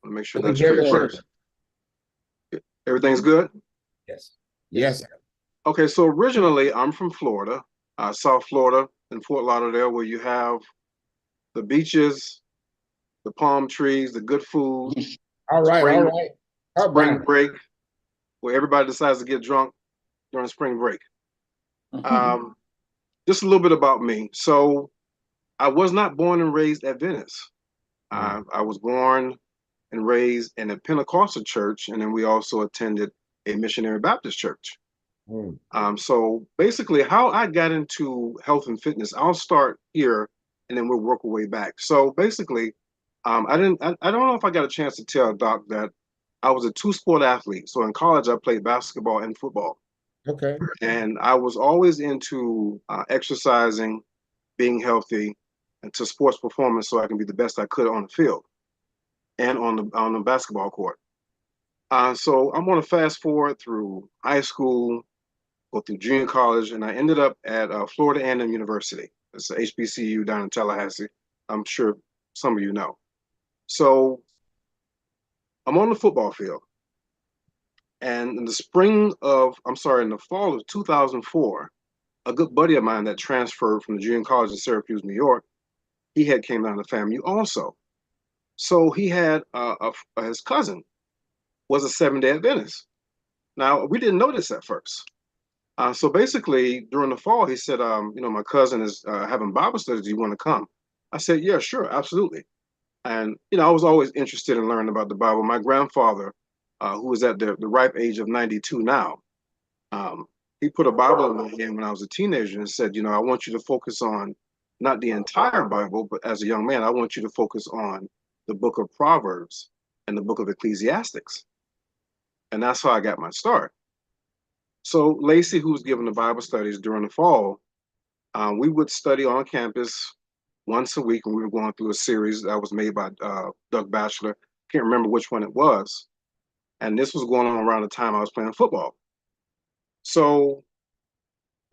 Let me make sure We can that's hear straight you, sir. first. Everything's good? Yes. Yes. Okay, so originally I'm from Florida, South Florida in Fort Lauderdale, where you have the beaches, the palm trees, the good food, All right, all spring right. spring break, where everybody decides to get drunk during spring break. Um, just a little bit about me. So I was not born and raised Adventist. I was born and raised in a Pentecostal church, and then we also attended a missionary Baptist church. So basically, how I got into health and fitness, I'll start here, and then we'll work our way back. So basically, I didn't. I don't know if I got a chance to tell Doc that I was a two-sport athlete. So in college, I played basketball and football, Okay. and I was always into exercising, being healthy, and to sports performance, so I can be the best I could on the field and on the basketball court. So I'm going to fast forward through high school, go through junior college, and I ended up at Florida A&M University. It's a HBCU down in Tallahassee. I'm sure some of you know. So I'm on the football field, and in the fall of 2004, a good buddy of mine that transferred from the junior college in Syracuse, New York, he had came down to FAMU also. So he had his cousin was a Seventh-day Adventist. Now we didn't know this at first. So basically, during the fall, he said, my cousin is having Bible studies. Do you want to come? I said, yeah, sure, absolutely. And, I was always interested in learning about the Bible. My grandfather, who was at the ripe age of 92 now, he put a Bible in my hand when I was a teenager and said, I want you to focus on not the entire Bible, but as a young man, I want you to focus on the book of Proverbs and the book of Ecclesiastics. And that's how I got my start. So Lacey, who was giving the Bible studies during the fall, we would study on campus once a week, and we were going through a series that was made by Doug Batchelor. Can't remember which one it was. And this was going on around the time I was playing football. So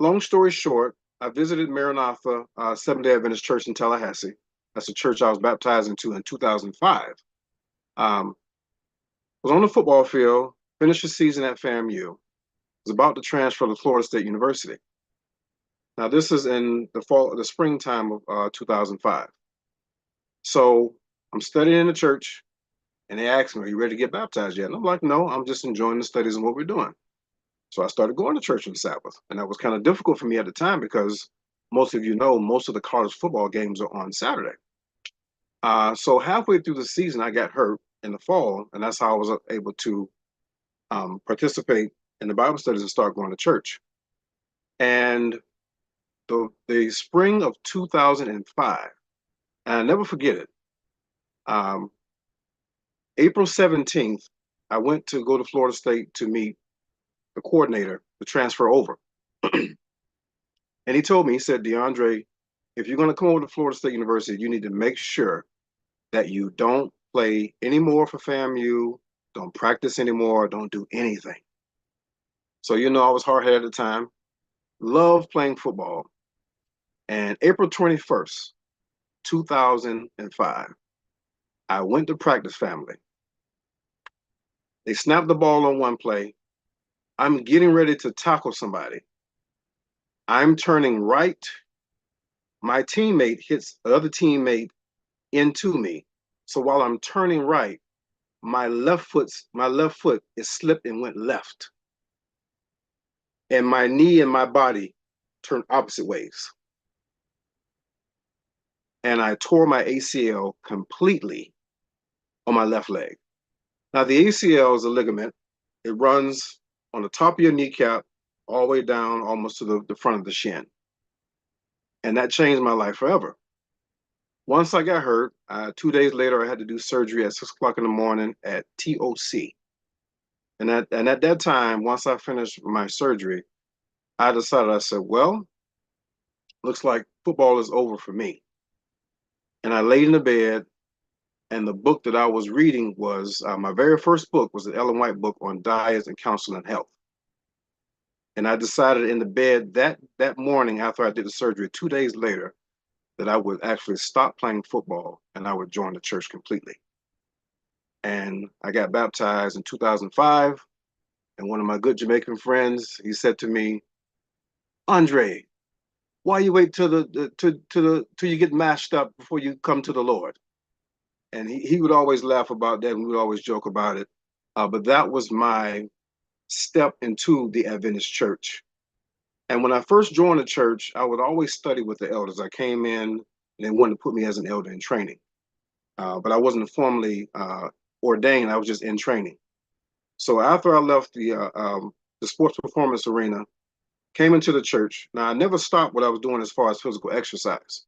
long story short, I visited Maranatha Seventh-day Adventist Church in Tallahassee. That's a church I was baptized into in 2005. Was on the football field, finished the season at FAMU, was about to transfer to Florida State University. Now, this is in the springtime of 2005. So I'm studying in the church, and they asked me, are you ready to get baptized yet? And I'm like, no, I'm just enjoying the studies and what we're doing. So I started going to church on the Sabbath. And that was kind of difficult for me at the time because most of you know, most of the college football games are on Saturday. So halfway through the season, I got hurt in the fall, and that's how I was able to participate in the Bible studies and start going to church. And the spring of 2005, and I never forget it. April 17th, I went to go to Florida State to meet the coordinator to transfer over. And he told me, he said, DeAndre, if you're going to come over to Florida State University, you need to make sure that you don't play anymore for FAMU, don't practice anymore, don't do anything. So, I was hard-headed at the time, loved playing football. And April 21st, 2005, I went to practice family. They snapped the ball on one play. I'm getting ready to tackle somebody. I'm turning right. My teammate hits the other teammate into me. So while I'm turning right, my left foot is slipped and went left. And my knee and my body turned opposite ways. And I tore my ACL completely on my left leg. Now, the ACL is a ligament. It runs on the top of your kneecap all the way down almost to the front of the shin. And that changed my life forever. Once I got hurt, 2 days later, I had to do surgery at 6 o'clock in the morning at TOC. And at that time, once I finished my surgery, I said, well, looks like football is over for me. And I laid in the bed, and the book that I was reading was, my very first book was the Ellen White book on diets and counsel and health. And I decided in the bed that morning after I did the surgery, 2 days later, that I would actually stop playing football and I would join the church completely. And I got baptized in 2005. And one of my good Jamaican friends, he said to me, Andre, why you wait till you get mashed up before you come to the Lord? And he would always laugh about that, and we would always joke about it. But that was my step into the Adventist church. And when I first joined the church, I would always study with the elders. I came in and they wanted to put me as an elder in training. But I wasn't formally ordained. I was just in training. So after I left the sports performance arena, came into the church. Now, I never stopped what I was doing as far as physical exercise.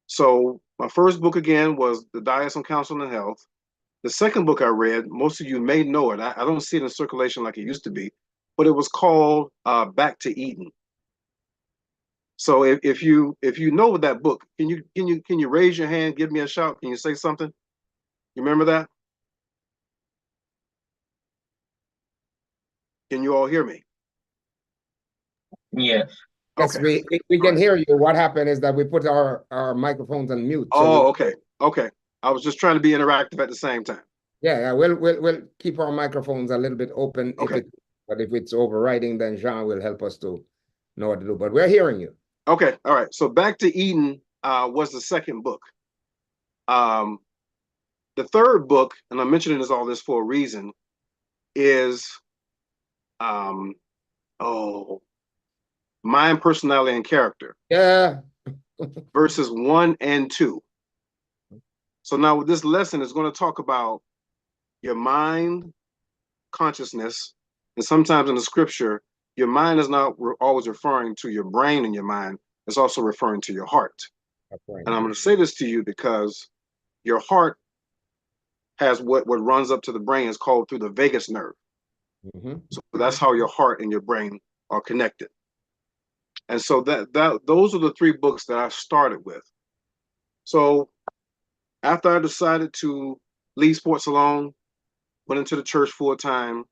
So my first book, again, was The Diets on Counsel and Health. The second book I read, most of you may know it. I don't see it in circulation like it used to be, but it was called Back to Eden. So if you know that book, can you raise your hand, give me a shout? Can you say something? You remember that? Can you all hear me? Yes. Yes, Okay. we All can right. hear you. What happened is that we put our microphones on mute. Oh, okay. Okay. I was just trying to be interactive at the same time. Yeah, we'll keep our microphones a little bit open Okay. but if it's overriding, then Jean will help us to know what to do. But we're hearing you. Okay. All right. So Back to Eden was the second book. Um, the third book, and I'm mentioning all this for a reason, is um, Mind, Personality, and Character, Yeah. verses 1 and 2. So now with this lesson is going to talk about your mind, consciousness, and sometimes in the scripture, your mind is not always referring to your brain and your mind. It's also referring to your heart. Right. And I'm going to say this to you because your heart has what runs up to the brain is called through the vagus nerve. Mm-hmm. So that's how your heart and your brain are connected. And so those are the three books that I started with. So after I decided to leave sports alone, went into the church full time,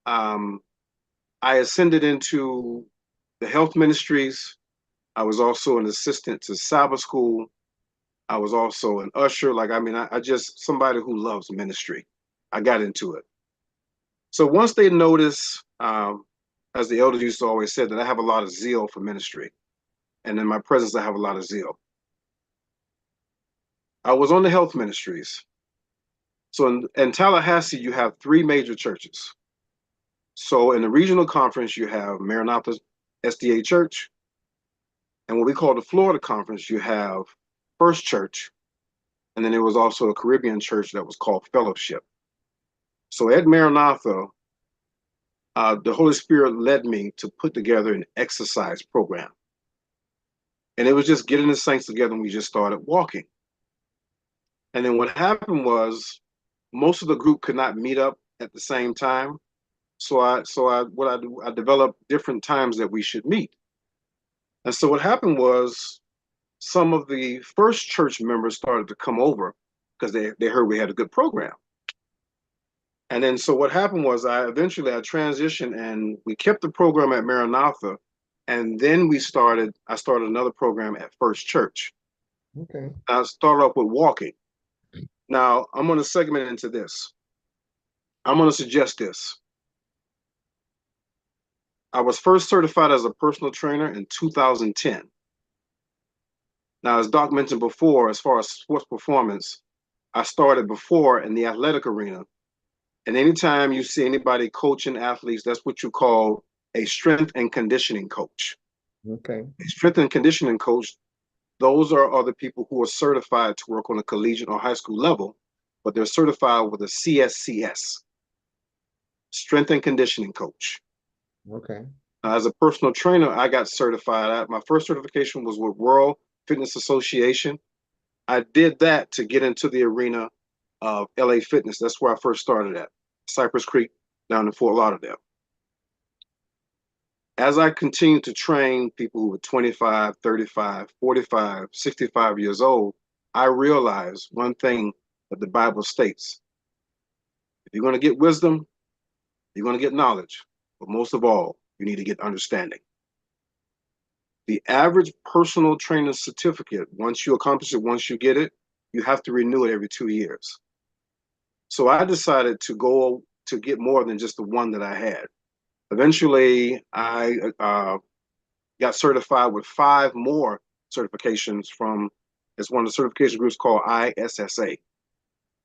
I ascended into the health ministries. I was also an assistant to Sabbath school. I was also an usher. I just somebody who loves ministry. I got into it. So once they notice, as the elders used to always say, that I have a lot of zeal for ministry, and in my presence, I have a lot of zeal. I was on the health ministries. So in Tallahassee, you have three major churches. So in the regional conference, you have Maranatha SDA Church, and what we call the Florida conference, you have First Church, and then there was also a Caribbean church that was called Fellowship. So at Maranatha, the Holy Spirit led me to put together an exercise program. And it was just getting the saints together and we just started walking. And then what happened was most of the group could not meet up at the same time. So I developed different times that we should meet. And so what happened was some of the first church members started to come over because they heard we had a good program. And then so what happened was I transitioned and we kept the program at Maranatha. And then I started another program at First Church. Okay. I started off with walking. Now I'm going to segment into this. I'm going to suggest this. I was first certified as a personal trainer in 2010. Now, as Doc mentioned before, as far as sports performance, I started before in the athletic arena. And anytime you see anybody coaching athletes, that's what you call a strength and conditioning coach. Okay. A strength and conditioning coach, those are the people who are certified to work on a collegiate or high school level, but they're certified with a CSCS, strength and conditioning coach. Okay. As a personal trainer, I got certified. My first certification was with World Fitness Association. I did that to get into the arena of LA Fitness. That's where I first started at, Cypress Creek down in Fort Lauderdale. As I continued to train people who were 25, 35, 45, 65 years old, I realized one thing that the Bible states. If you're going to get wisdom, you're going to get knowledge. But most of all, you need to get understanding. The average personal trainer certificate, once you accomplish it, once you get it, you have to renew it every 2 years. So I decided to go to get more than just the one that I had. Eventually, I got certified with 5 more certifications from, it's one of the certification groups called ISSA.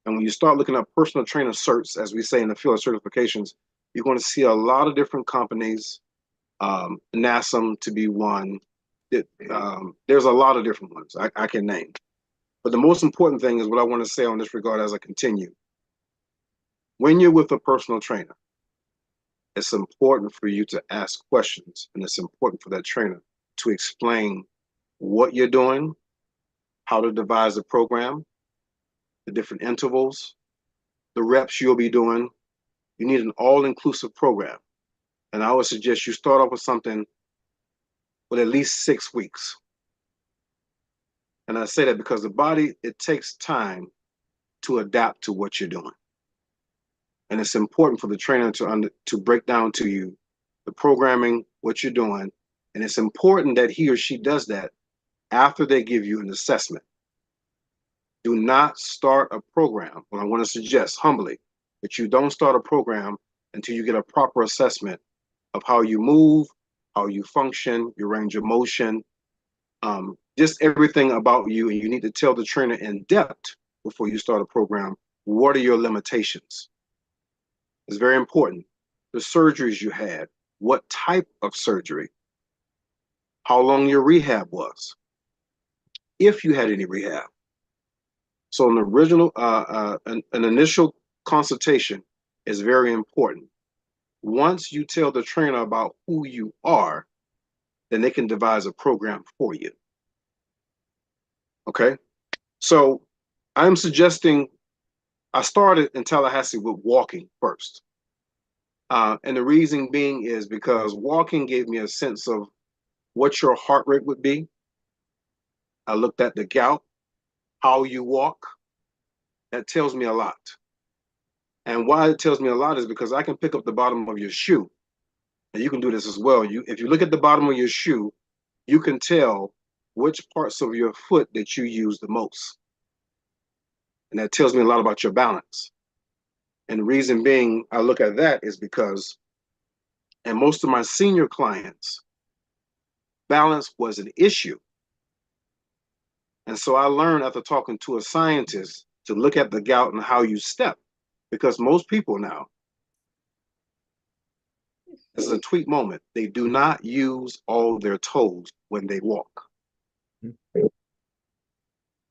And when you start looking up personal trainer certs, as we say in the field of certifications, you're going to see a lot of different companies, NASM to be one. There's a lot of different ones I can name. But the most important thing is what I want to say on this regard as I continue. When you're with a personal trainer, it's important for you to ask questions, and it's important for that trainer to explain what you're doing, how to devise the program, the different intervals, the reps you'll be doing. You need an all-inclusive program. And I would suggest you start off with something with at least 6 weeks. And I say that because the body, it takes time to adapt to what you're doing. And it's important for the trainer to break down to you the programming, what you're doing. And it's important that he or she does that after they give you an assessment. Do not start a program. Well, I want to suggest humbly that you don't start a program until you get a proper assessment of how you move, how you function, your range of motion, just everything about you. And you need to tell the trainer in depth before you start a program, what are your limitations? It's very important. The surgeries you had, what type of surgery, how long your rehab was, if you had any rehab. So an original, an initial consultation is very important. Once you tell the trainer about who you are, then they can devise a program for you. Okay? So I'm suggesting, I started in Tallahassee with walking first. And the reason being is because walking gave me a sense of what your heart rate would be. I looked at the gout, how you walk. That tells me a lot. And why it tells me a lot is because I can pick up the bottom of your shoe. And you can do this as well. If you look at the bottom of your shoe, you can tell which parts of your foot that you use the most. And that tells me a lot about your balance. And the reason being I look at that is because, and most of my senior clients, balance was an issue. And so I learned after talking to a scientist to look at the gout and how you step. Because most people now, this is a tweet moment, they do not use all their toes when they walk.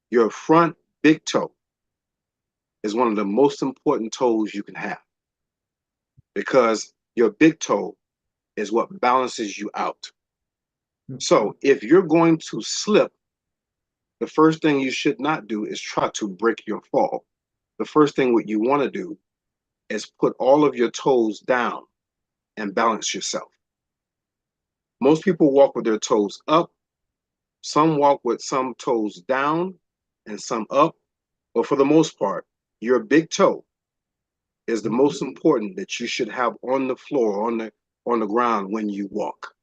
Your front big toe is one of the most important toes you can have, because your big toe is what balances you out. So if you're going to slip, the first thing you should not do is try to break your fall. The first thing what you want to do is put all of your toes down and balance yourself. Most people walk with their toes up. Some walk with some toes down and some up. But for the most part, your big toe is the most important that you should have on the floor, on the ground when you walk.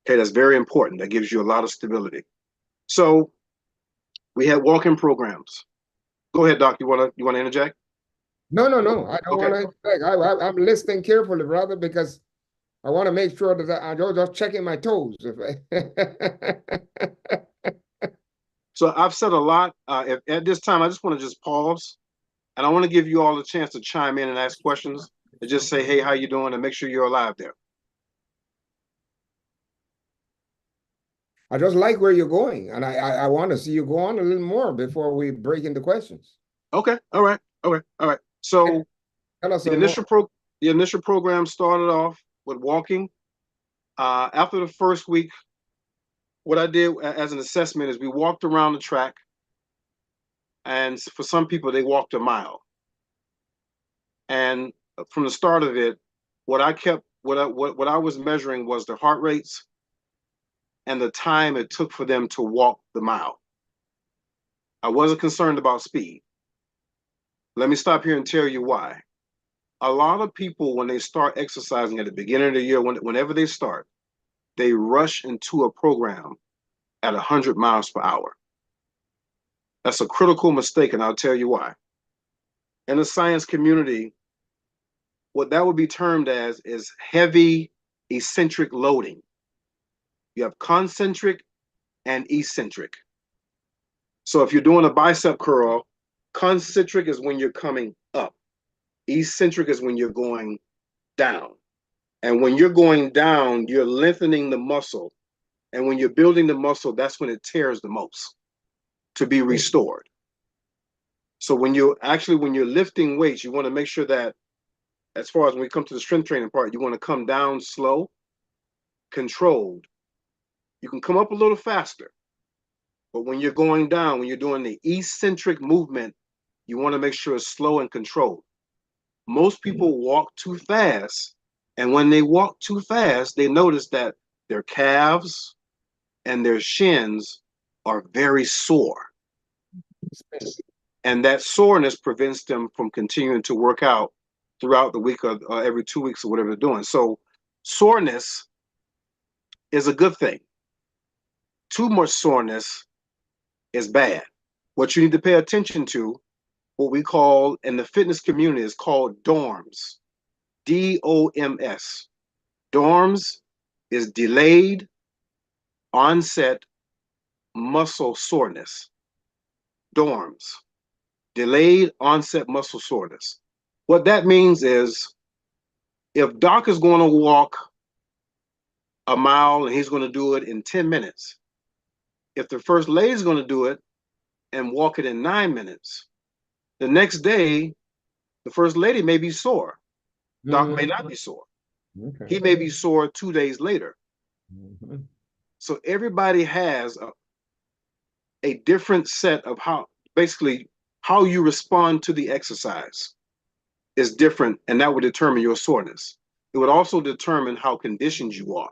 Okay, that's very important. That gives you a lot of stability. So we had walking programs. Go ahead, Doc. You wanna interject? No. I don't Okay. want to. I'm listening carefully, brother, because I want to make sure that I'm just checking my toes. So I've said a lot. At this time, I just want to just pause, and I want to give you all a chance to chime in and ask questions, and just say, "Hey, how you doing?" and make sure you're alive there. I just like where you're going, and I want to see you go on a little more before we break into questions. Okay. All right. So Tell us the some more. initial program started off with walking. After the first week, what I did as an assessment is we walked around the track, and for some people they walked a mile. And from the start of it, what I was measuring was the heart rates and the time it took for them to walk the mile. I wasn't concerned about speed. Let me stop here and tell you why. A lot of people, when they start exercising at the beginning of the year, whenever they start, they rush into a program at 100 miles per hour. That's a critical mistake, and I'll tell you why. in the science community, what that would be termed as is heavy eccentric loading. You have concentric and eccentric. So if you're doing a bicep curl, concentric is when you're coming up. Eccentric is when you're going down. And when you're going down, you're lengthening the muscle. And when you're building the muscle, that's when it tears the most to be restored. So when you're lifting weights, you want to make sure that, as far as when we come to the strength training part, you want to come down slow, controlled. You can come up a little faster, but when you're going down, when you're doing the eccentric movement, you want to make sure it's slow and controlled. Most people walk too fast, and when they walk too fast, they notice that their calves and their shins are very sore. And that soreness prevents them from continuing to work out throughout the week or every 2 weeks or whatever they're doing. So soreness is a good thing. Too much soreness is bad. What you need to pay attention to, what we call in the fitness community, is called DOMS. DOMS. DOMS is delayed onset muscle soreness. DOMS. Delayed onset muscle soreness. What that means is, if Doc is going to walk a mile and he's going to do it in 10 minutes, if the first lady is going to do it and walk it in 9 minutes, the next day, the first lady may be sore. Doc may not be sore. Okay. He may be sore 2 days later. So everybody has a different set of how you respond to the exercise is different, and that would determine your soreness. It would also determine how conditioned you are.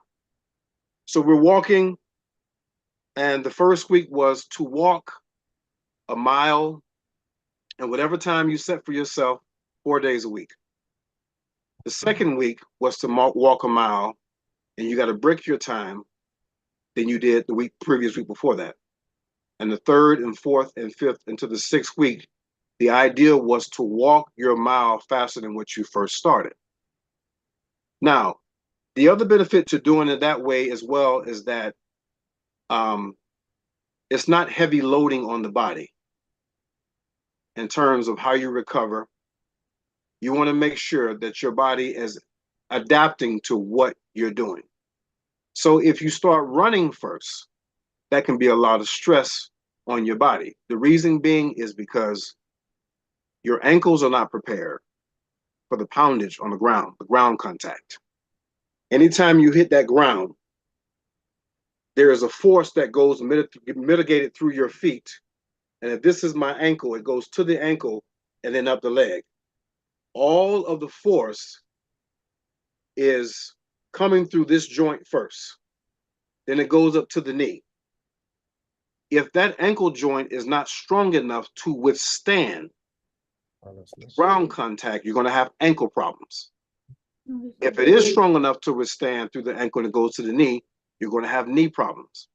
So we're walking, and the first week was to walk a mile, and whatever time you set for yourself, 4 days a week. The second week was to walk a mile, and you got to break your time than you did the previous week before that. And the third and fourth and fifth into the sixth week, the idea was to walk your mile faster than what you first started. Now, the other benefit to doing it that way as well is that it's not heavy loading on the body in terms of how you recover. You want to make sure that your body is adapting to what you're doing. So if you start running first, that can be a lot of stress on your body. The reason being is because your ankles are not prepared for the poundage on the ground contact. Anytime you hit that ground, there is a force that goes mitigated through your feet. And if this is my ankle, it goes to the ankle and then up the leg. All of the force is coming through this joint first. Then it goes up to the knee. If that ankle joint is not strong enough to withstand ground contact, you're going to have ankle problems. If it is strong enough to withstand through the ankle and it goes to the knee, you're going to have knee problems.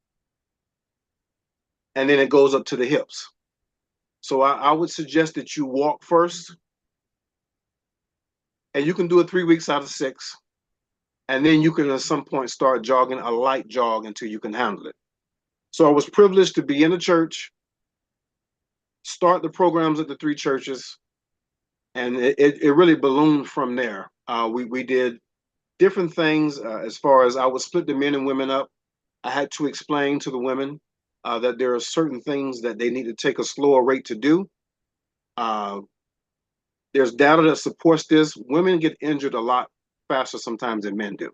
And then it goes up to the hips. So I would suggest that you walk first, and you can do it 3 weeks out of 6. And then you can at some point start jogging, a light jog, until you can handle it. So I was privileged to be in the church, start the programs at the 3 churches, and it really ballooned from there. We did different things as far as I would split the men and women up. I had to explain to the women that there are certain things that they need to take a slower rate to do. There's data that supports this. Women get injured a lot faster sometimes than men do.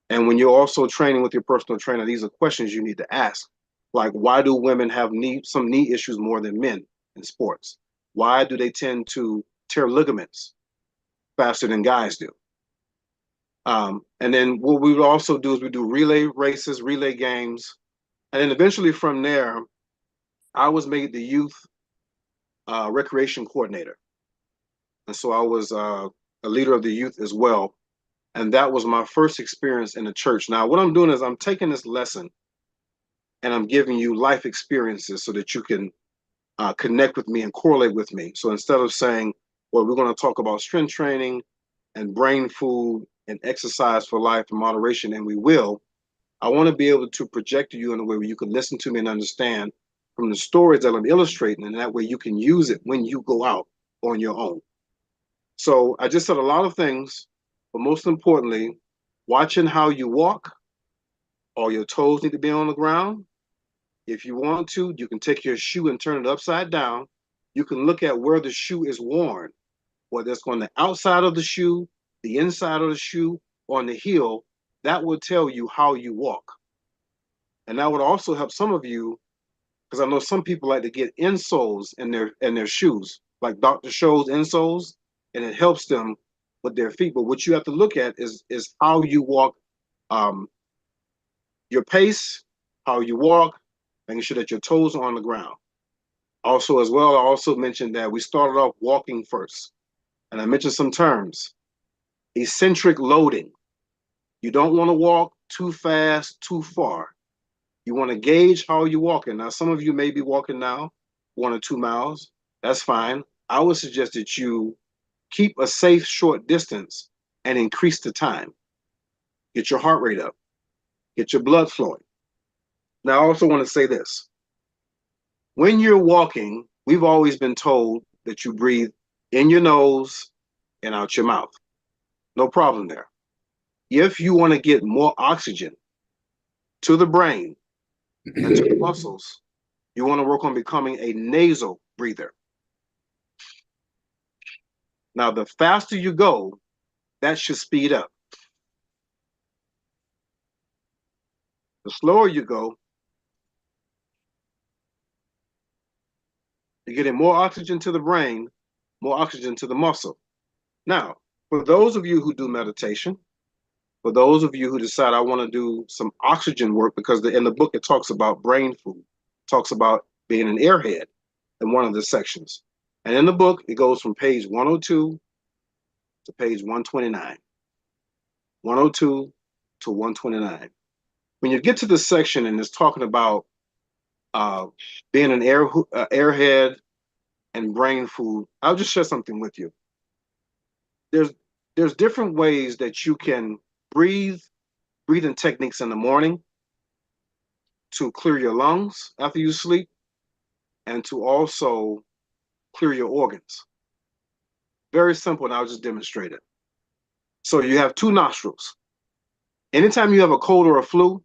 And when you're also training with your personal trainer, these are questions you need to ask. Like, why do women have some knee issues more than men in sports? Why do they tend to tear ligaments faster than guys do? And then what we would also do is we do relay races, relay games. And then eventually from there, I was made the youth recreation coordinator. And so I was a leader of the youth as well. And that was my first experience in the church. Now, what I'm doing is I'm taking this lesson and I'm giving you life experiences so that you can connect with me and correlate with me. So instead of saying, where we're going to talk about strength training and brain food and exercise for life and moderation, and we will. I want to be able to project to you in a way where you can listen to me and understand from the stories that I'm illustrating, and that way you can use it when you go out on your own. So I just said a lot of things, but most importantly, watching how you walk. All your toes need to be on the ground. If you want to, you can take your shoe and turn it upside down. You can look at where the shoe is worn, whether it's on the outside of the shoe, the inside of the shoe, or on the heel. That will tell you how you walk. And that would also help some of you, because I know some people like to get insoles in their shoes, like Dr. Scholl's insoles, and it helps them with their feet. But what you have to look at is how you walk, your pace, how you walk, making sure that your toes are on the ground. Also, as well, I also mentioned that we started off walking first. And I mentioned some terms. Eccentric loading. You don't want to walk too fast, too far. You want to gauge how you're walking. Now, some of you may be walking now 1 or 2 miles. That's fine. I would suggest that you keep a safe short distance and increase the time. Get your heart rate up. Get your blood flowing. Now, I also want to say this. When you're walking, we've always been told that you breathe in your nose and out your mouth. No problem there. If you want to get more oxygen to the brain and to the muscles, you want to work on becoming a nasal breather. Now, the faster you go, that should speed up. The slower you go, you're getting more oxygen to the brain, more oxygen to the muscle. Now, for those of you who do meditation, for those of you who decide I want to do some oxygen work, because in the book it talks about brain food, talks about being an airhead in one of the sections. And in the book, it goes from page 102 to page 129. 102 to 129. When you get to the section and it's talking about being an airhead and brain food, I'll just share something with you. There's different ways that you can breathing techniques in the morning to clear your lungs after you sleep and to also clear your organs. Very simple, and I'll just demonstrate it. So you have 2 nostrils. Anytime you have a cold or a flu,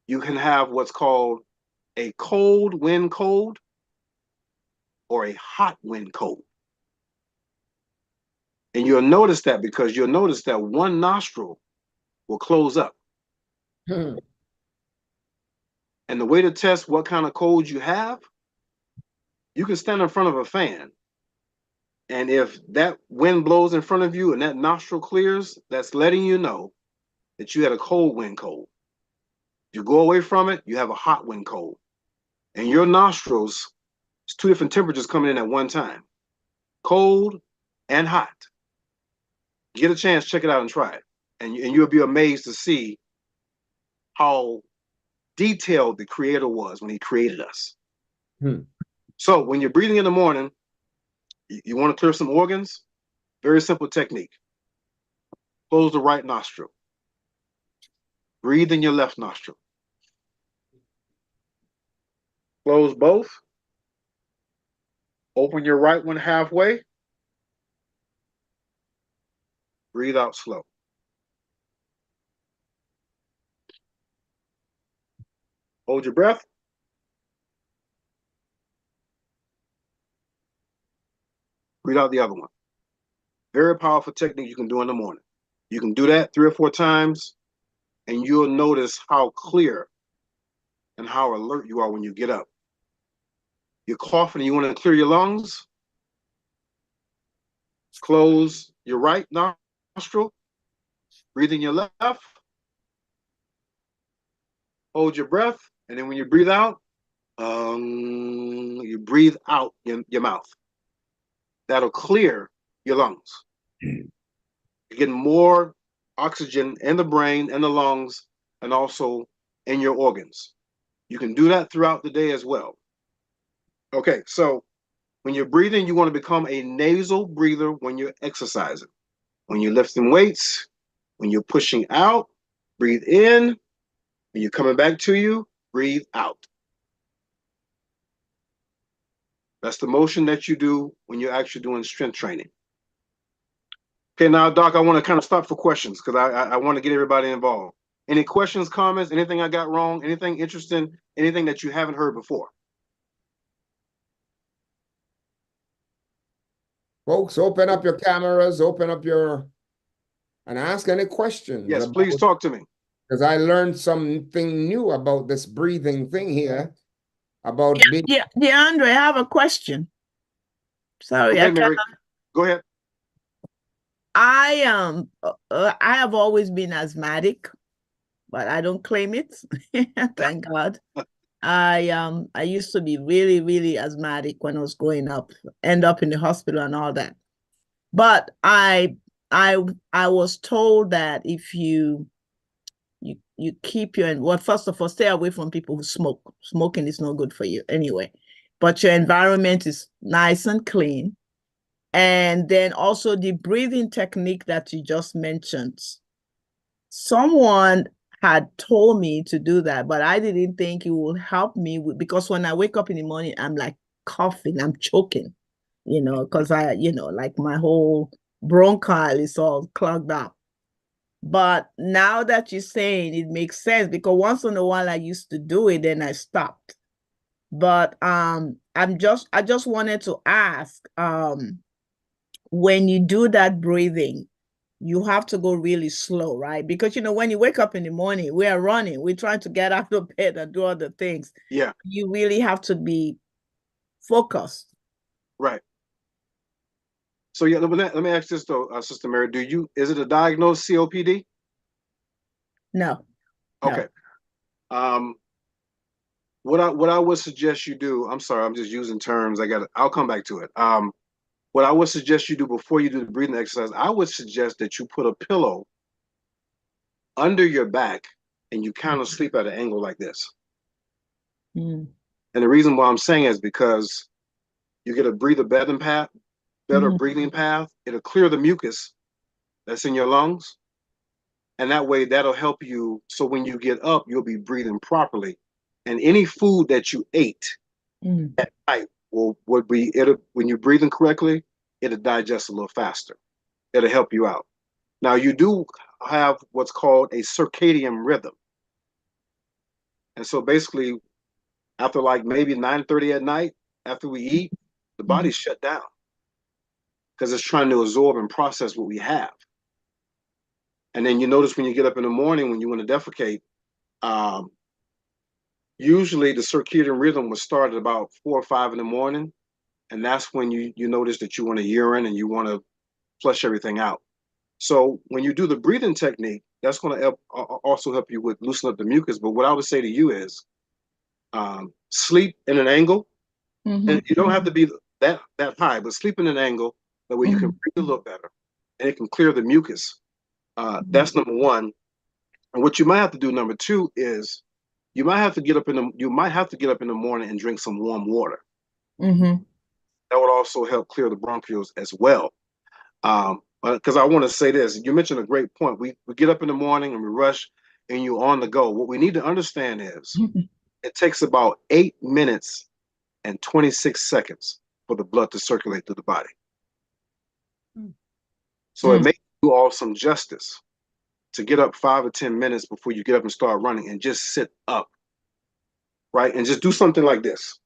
you can have what's called a cold wind cold or a hot wind cold. And you'll notice that because you'll notice that one nostril will close up. And the way to test what kind of cold you have, you can stand in front of a fan. And if that wind blows in front of you and that nostril clears, that's letting you know that you had a cold wind cold. You go away from it, you have a hot wind cold. And your nostrils, it's 2 different temperatures coming in at one time, cold and hot. Get a chance, check it out and try it. And you'll be amazed to see how detailed the Creator was when he created us. So when you're breathing in the morning, you want to clear some organs, very simple technique. Close the right nostril. Breathe in your left nostril. Close both. Open your right one halfway. Breathe out slow. Hold your breath. Breathe out the other one. Very powerful technique you can do in the morning. You can do that 3 or 4 times, and you'll notice how clear and how alert you are when you get up. You're coughing and you want to clear your lungs. Close your right nostril. Breathe in your left. Hold your breath. And then when you breathe out, you breathe out your mouth. That'll clear your lungs. You're getting more oxygen in the brain and the lungs and also in your organs. You can do that throughout the day as well. Okay, so When you're breathing, you want to become a nasal breather when you're exercising. When you're lifting weights, when you're pushing out, breathe in. When you're coming back to you, breathe out. That's the motion that you do when you're actually doing strength training. Okay, now, Doc, I want to kind of stop for questions because I want to get everybody involved. Any questions, comments, anything I got wrong, anything interesting, anything that you haven't heard before? Folks, open up your cameras, open up your, and ask any questions Yes, about, please talk to me. because I learned something new about this breathing thing here, about being. Yeah, DeAndre, I have a question. Sorry, Okay, Mary, go ahead. I have always been asthmatic, but I don't claim it. Thank God. I used to be really, really asthmatic when I was growing up, end up in the hospital and all that. But I was told that if you keep well, first of all, stay away from people who smoke. Smoking is no good for you anyway. But your environment is nice and clean. And then also the breathing technique that you just mentioned. Someone had told me to do that, but I didn't think it would help me because when I wake up in the morning, I'm like coughing, I'm choking, because like my whole bronchial is all clogged up. But now that you're saying it makes sense because once in a while I used to do it, then I stopped. But I just wanted to ask, when you do that breathing, you have to go really slow, right? Because, when you wake up in the morning, we are running, we're trying to get out of bed and do other things. Yeah. You really have to be focused. Right. So yeah, let me ask this though, Sister Mary, is it a diagnosed COPD? No. Okay. No. What I would suggest you do, I'm sorry, I'm just using terms. I'll come back to it. What I would suggest you do before you do the breathing exercise, I would suggest that you put a pillow under your back and you kind of sleep at an angle like this. Mm. And the reason why I'm saying is because you get a better breathing path. It'll clear the mucus that's in your lungs. And that way that'll help you. So when you get up, you'll be breathing properly. And any food that you ate at night would be, when you're breathing correctly, it'll digest a little faster. It'll help you out. Now you do have what's called a circadian rhythm. And so basically after like maybe 9:30 at night, after we eat, the body's shut down because it's trying to absorb and process what we have. And then you notice when you get up in the morning, when you want to defecate, usually the circadian rhythm will start at about 4 or 5 in the morning. And that's when you notice that you want to urine and you want to flush everything out. So when you do the breathing technique, that's going to also help you with loosen up the mucus. But what I would say to you is sleep in an angle. And you don't have to be that high, but sleep in an angle. That way you can breathe a little better and it can clear the mucus. That's number one. And what you might have to do, number two, is you might have to get up in the morning and drink some warm water. That would also help clear the bronchioles as well. Because I want to say this, you mentioned a great point. We get up in the morning and we rush and you're on the go. What we need to understand is it takes about 8 minutes and 26 seconds for the blood to circulate through the body. So it makes you all some justice to get up 5 or 10 minutes before you get up and start running and just sit up, right? And just do something like this.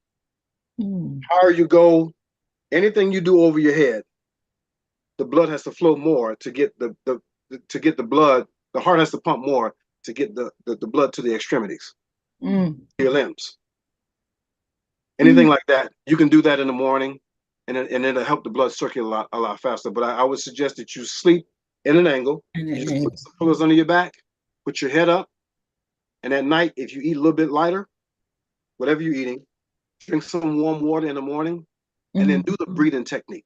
Higher you go, anything you do over your head, the blood has to flow more to get the blood. The heart has to pump more to get the blood to the extremities, your limbs. Anything like that, you can do that in the morning, and it'll help the blood circulate a lot faster. But I would suggest that you sleep in an angle. You just put some pillows under your back, put your head up, and at night, if you eat a little bit lighter, whatever you're eating, drink some warm water in the morning, and then do the breathing technique.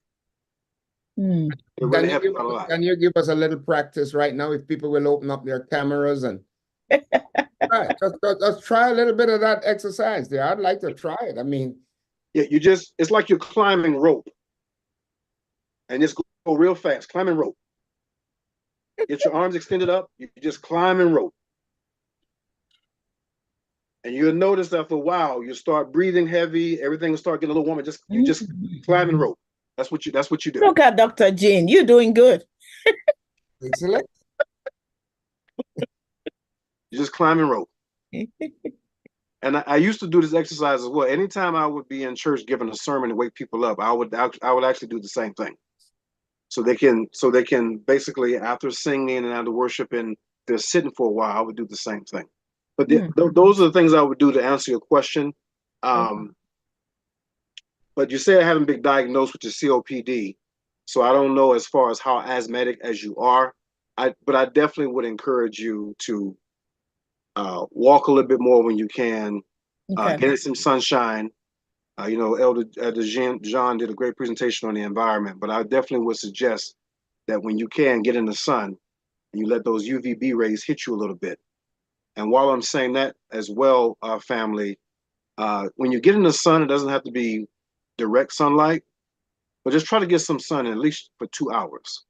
It really helps you out a lot. Can you give us a little practice right now if people will open up their cameras and let's try a little bit of that exercise there. I'd like to try it. I mean, Yeah, it's like you're climbing rope. And just go real fast, climbing rope. Get your arms extended up, you just climbing rope. And you'll notice after a while, you start breathing heavy, everything will start getting a little warmer. You just climbing rope. That's what you do. Look at Dr. Jean. You're doing good. Excellent. You're just climbing rope. And I used to do this exercise as well. Anytime I would be in church giving a sermon to wake people up, I would actually do the same thing. So they can basically, after singing and after worshiping, they're sitting for a while, I would do the same thing. But those are the things I would do to answer your question. But you say I haven't been diagnosed with your COPD, so I don't know as far as how asthmatic as you are. But I definitely would encourage you to walk a little bit more when you can, get in some sunshine. Elder John did a great presentation on the environment, but I definitely would suggest that when you can, get in the sun and you let those UVB rays hit you a little bit. And while I'm saying that as well, family, when you get in the sun, it doesn't have to be direct sunlight, but just try to get some sun at least for 2 hours.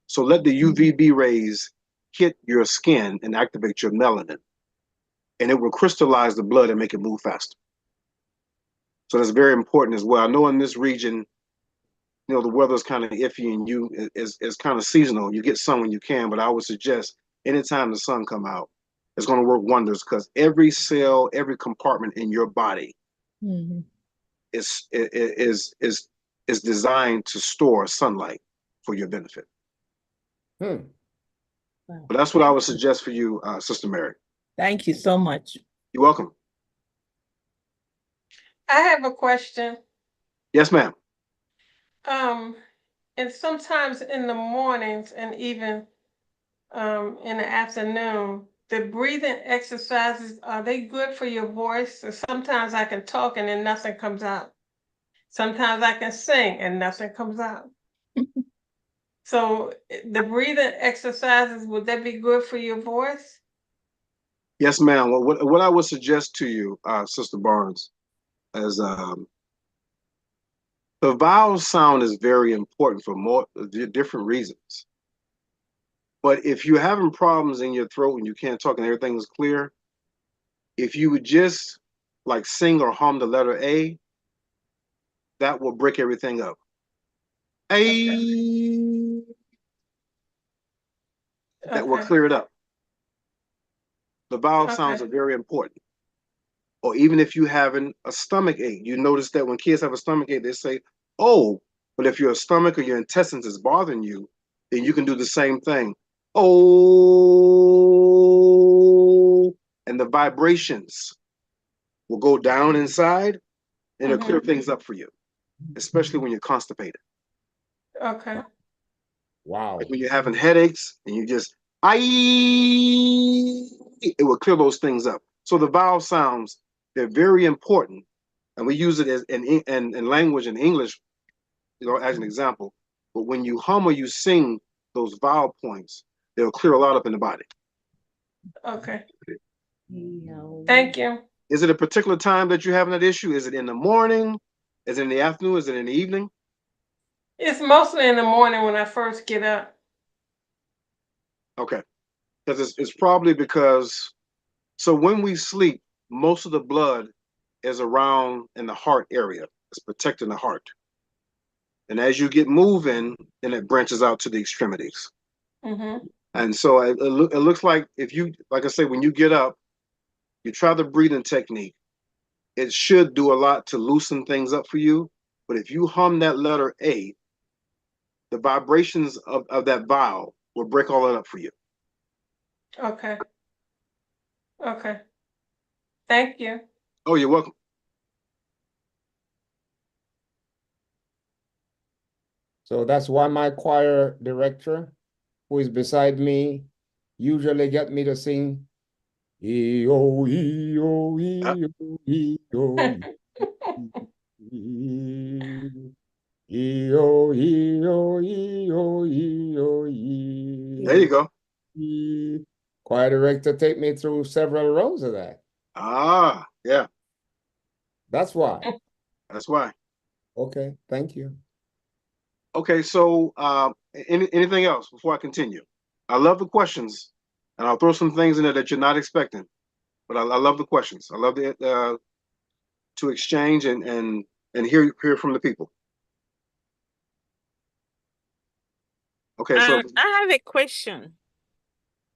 So let the UVB rays hit your skin and activate your melanin, and it will crystallize the blood and make it move faster. So that's very important as well. I know in this region, the weather's kind of iffy and is kind of seasonal. You get sun when you can, but I would suggest anytime the sun come out, it's going to work wonders, because every cell, every compartment in your body is designed to store sunlight for your benefit. But that's what I would suggest for you, Sister Mary. Thank you so much. You're welcome. I have a question. Yes, ma'am. And sometimes in the mornings and even in the afternoon, the breathing exercises, are they good for your voice? Or sometimes I can talk and then nothing comes out. Sometimes I can sing and nothing comes out. So the breathing exercises, would that be good for your voice? Yes, ma'am. Well, what I would suggest to you, Sister Barnes, is the vowel sound is very important for more different reasons. But if you're having problems in your throat and you can't talk and everything is clear, if you would just like sing or hum the letter A, that will break everything up. A. That will clear it up. The vowel sounds are very important. Or even if you're having a stomach ache, you notice that when kids have a stomach ache, they say, oh, but if your stomach or your intestines is bothering you, then you can do the same thing. Oh, and the vibrations will go down inside and it'll clear things up for you, especially when you're constipated. Okay. Wow. Like when you're having headaches and you just, it will clear those things up. So the vowel sounds, they're very important. And we use it as in language in English, as an example. But when you hum or you sing those vowel points, they'll clear a lot up in the body. Okay. Thank you. Is it a particular time that you're having that issue? Is it in the morning? Is it in the afternoon? Is it in the evening? It's mostly in the morning when I first get up. Okay. Because it's probably because, so when we sleep, most of the blood is around in the heart area. It's protecting the heart. And as you get moving, then it branches out to the extremities. And so it looks like if you, like I say, when you get up, you try the breathing technique, it should do a lot to loosen things up for you. But if you hum that letter A, the vibrations of that vowel will break all that up for you. Okay. Okay. Thank you. Oh, you're welcome. So that's why my choir director, who is beside me, usually get me to sing E-O, E-O, E-O, E-O, E-O, E-O, E-O, E-O, E. There you go. Choir director take me through several rows of that. Ah, yeah. That's why. That's why. Okay, thank you. Okay, so anything else before I continue? I love the questions, and I'll throw some things in there that you're not expecting. But I love the questions. I love to exchange and hear from the people. Okay, so I have a question.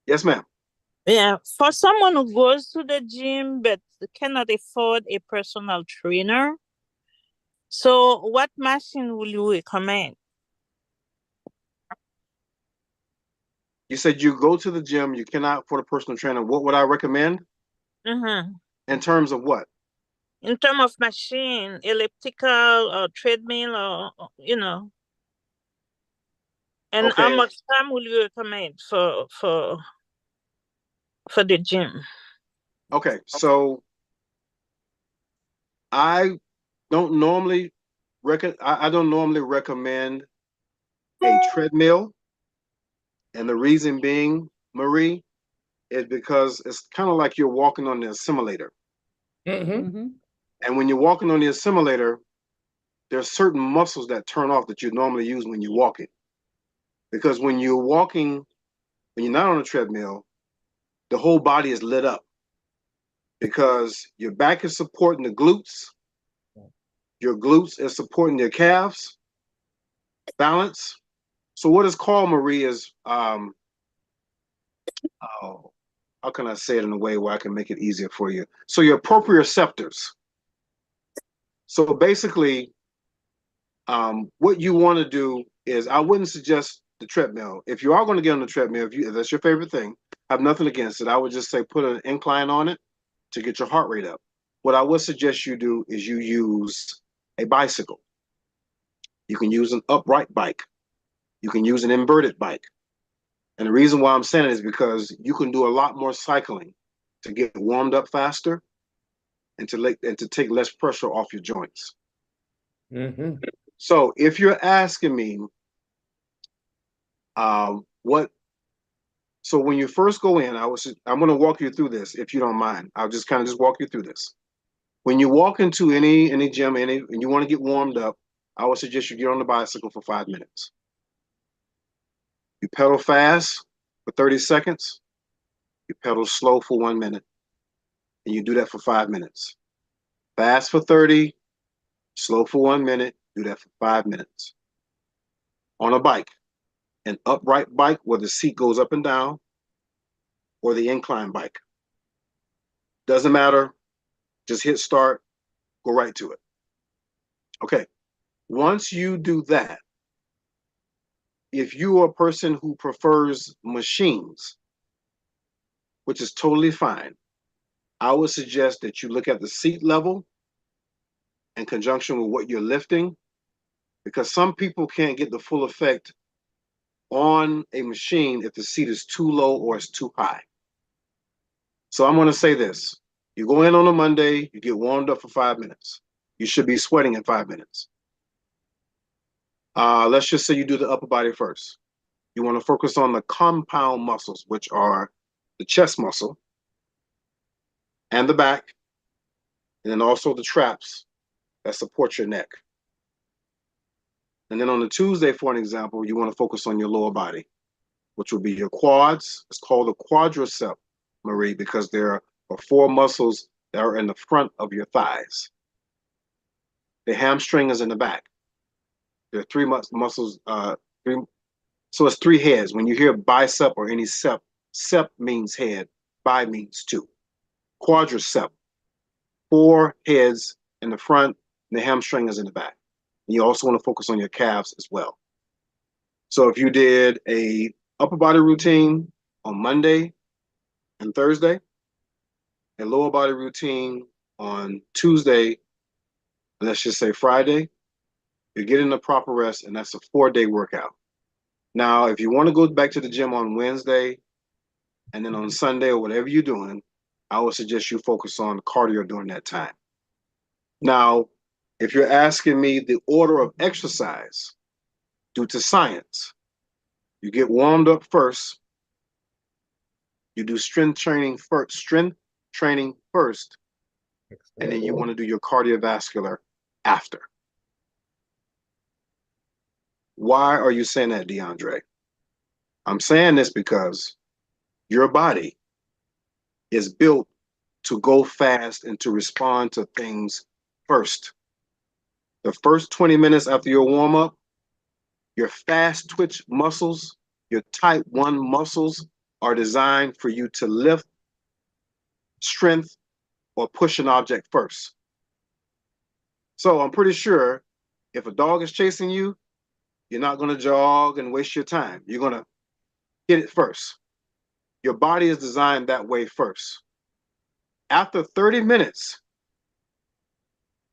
yes, ma'am. Yeah, for someone who goes to the gym but cannot afford a personal trainer, so what machine will you recommend? You said you go to the gym, you cannot afford a personal trainer. What would I recommend Mm-hmm. in terms of what? In terms of machine, elliptical or treadmill, or and how Okay, much time will you recommend for the gym? okay. So I don't normally I don't normally recommend a treadmill, and the reason being, Marie, is because it's kind of like you're walking on the assimilator. Mm-hmm. And when you're walking on the assimilator, there's certain muscles that turn off that you normally use when you're walking. Because when you're walking, when you're not on a treadmill, the whole body is lit up because your back is supporting the glutes, your glutes is supporting your calves, balance. So what is called, Marie, is oh, how can I say it in a way where I can make it easier for you? So your proprioceptors. So basically, what you want to do is, I wouldn't suggest the treadmill. If you are going to get on the treadmill, if that's your favorite thing, I have nothing against it. I would just say put an incline on it to get your heart rate up. What I would suggest you do is you use a bicycle. You can use an upright bike. You can use an inverted bike. And the reason why I'm saying it is because you can do a lot more cycling to get warmed up faster and to take less pressure off your joints. Mm-hmm. So if you're asking me what, so when you first go in, I'm going to walk you through this if you don't mind. I'll just kind of just walk you through this. When you walk into any gym, and you want to get warmed up, I would suggest you get on the bicycle for 5 minutes. You pedal fast for 30 seconds. You pedal slow for 1 minute. And you do that for 5 minutes. Fast for 30, slow for 1 minute. Do that for 5 minutes. On a bike, an upright bike where the seat goes up and down, or the incline bike. Doesn't matter. Just hit start, go right to it. Okay. Once you do that, if you are a person who prefers machines, which is totally fine, I would suggest that you look at the seat level in conjunction with what you're lifting, because some people can't get the full effect on a machine if the seat is too low or it's too high. So I'm going to say this. You go in on a Monday, you get warmed up for 5 minutes. You should be sweating in 5 minutes. Let's just say you do the upper body first. You want to focus on the compound muscles, which are the chest muscle and the back, and then also the traps that support your neck. And then on the Tuesday, for an example, you want to focus on your lower body, which will be your quads. It's called the quadricep, Marie, because there are 4 muscles that are in the front of your thighs. The hamstring is in the back. There are 3 muscles, so it's 3 heads. When you hear bicep or any sep means head, bi means 2. Quadricep, 4 heads in the front, and the hamstring is in the back. And you also want to focus on your calves as well. So if you did a upper body routine on Monday and Thursday, a lower body routine on Tuesday, let's just say Friday, you're getting the proper rest, and that's a 4-day workout. Now, if you want to go back to the gym on Wednesday and then on Sunday or whatever you're doing, I would suggest you focus on cardio during that time. Now, if you're asking me the order of exercise, due to science, you get warmed up first, you do strength training first, and then you want to do your cardiovascular after. Why are you saying that, DeAndre? I'm saying this because your body is built to go fast and to respond to things first. The first 20 minutes after your warm up, your fast twitch muscles, your type 1 muscles are designed for you to lift, strength, or push an object first. So I'm pretty sure if a dog is chasing you, you're not going to jog and waste your time. You're going to hit it first. Your body is designed that way first. After 30 minutes,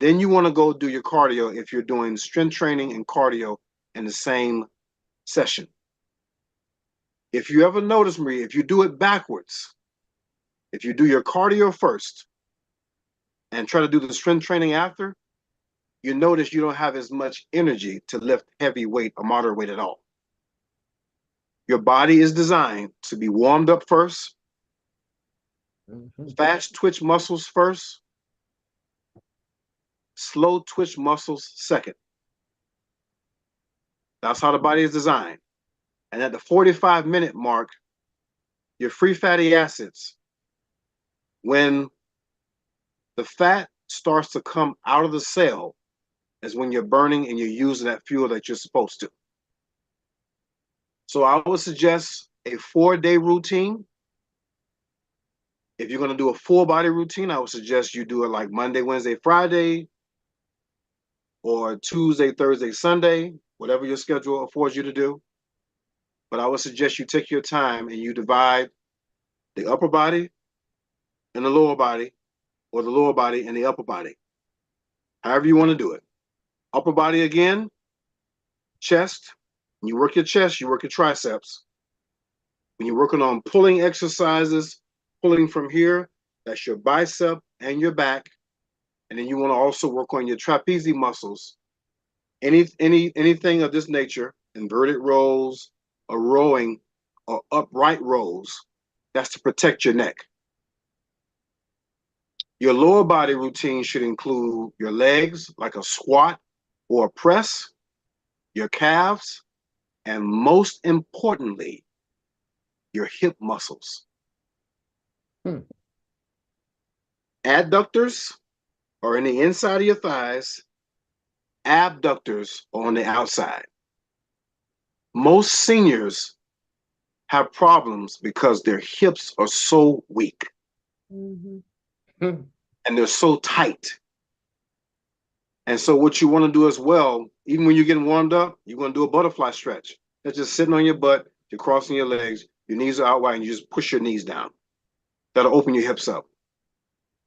then you want to go do your cardio if you're doing strength training and cardio in the same session. If you ever notice, Marie, if you do it backwards, if you do your cardio first and try to do the strength training after, you notice you don't have as much energy to lift heavy weight or moderate weight at all. Your body is designed to be warmed up first, fast twitch muscles first, slow twitch muscles second. That's how the body is designed. And at the 45-minute mark, your free fatty acids, when the fat starts to come out of the cell, is when you're burning and you're using that fuel that you're supposed to. So I would suggest a 4-day routine. If you're going to do a full body routine, I would suggest you do it like Monday, Wednesday, Friday, or Tuesday, Thursday, Sunday, whatever your schedule affords you to do. But I would suggest you take your time and you divide the upper body and the lower body, or the lower body and the upper body. However you want to do it. Upper body again, chest. When you work your chest, you work your triceps. When you're working on pulling exercises, pulling from here, that's your bicep and your back. And then you want to also work on your trapezius muscles. Anything of this nature, inverted rows, or rowing, or upright rows, that's to protect your neck. Your lower body routine should include your legs, like a squat or a press, your calves, and most importantly, your hip muscles. Adductors are in the inside of your thighs. Abductors are on the outside. Most seniors have problems because their hips are so weak. And they're so tight. And so what you want to do as well, even when you're getting warmed up, you're going to do a butterfly stretch. That's just sitting on your butt, you're crossing your legs, your knees are out wide, and you just push your knees down. That'll open your hips up.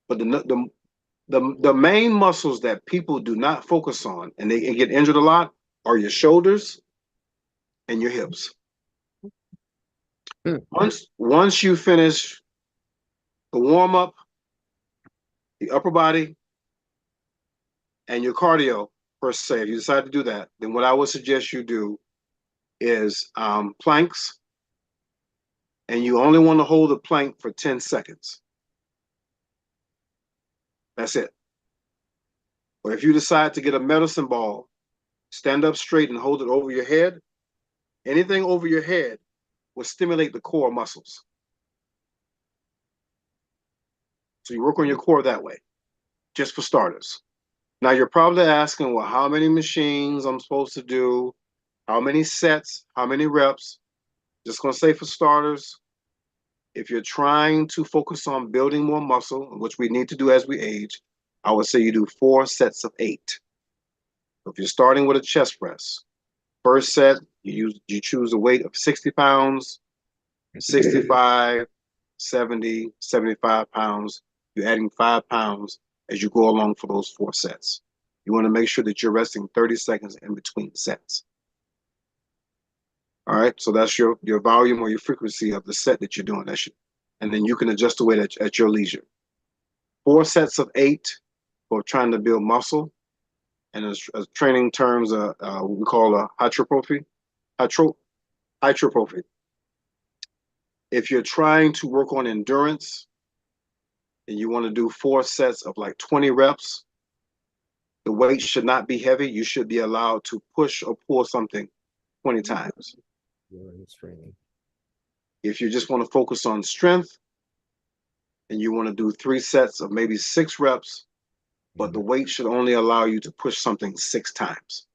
But the main muscles that people do not focus on, and they get injured a lot, are your shoulders and your hips. Once you finish the warm-up, the upper body, and your cardio, per se, if you decide to do that, then what I would suggest you do is planks, and you only want to hold a plank for 10 seconds. That's it. Or if you decide to get a medicine ball, stand up straight and hold it over your head. Anything over your head will stimulate the core muscles. So you work on your core that way, just for starters. Now you're probably asking, well, how many machines I'm supposed to do? How many sets? How many reps? Just going to say for starters, if you're trying to focus on building more muscle, which we need to do as we age, I would say you do 4 sets of 8. So if you're starting with a chest press, first set, you choose a weight of 60 pounds, 65, 70, 75 pounds. You're adding 5 pounds as you go along for those 4 sets. You want to make sure that you're resting 30 seconds in between sets. All right, so that's your volume or your frequency of the set that you're doing. And then you can adjust the weight at your leisure. 4 sets of 8 for trying to build muscle. And as training terms, what we call hypertrophy. Hypertrophy. If you're trying to work on endurance, and you want to do 4 sets of like 20 reps, The weight should not be heavy. You should be allowed to push or pull something 20 times. If you just want to focus on strength and you want to do 3 sets of maybe 6 reps, but the weight should only allow you to push something 6 times.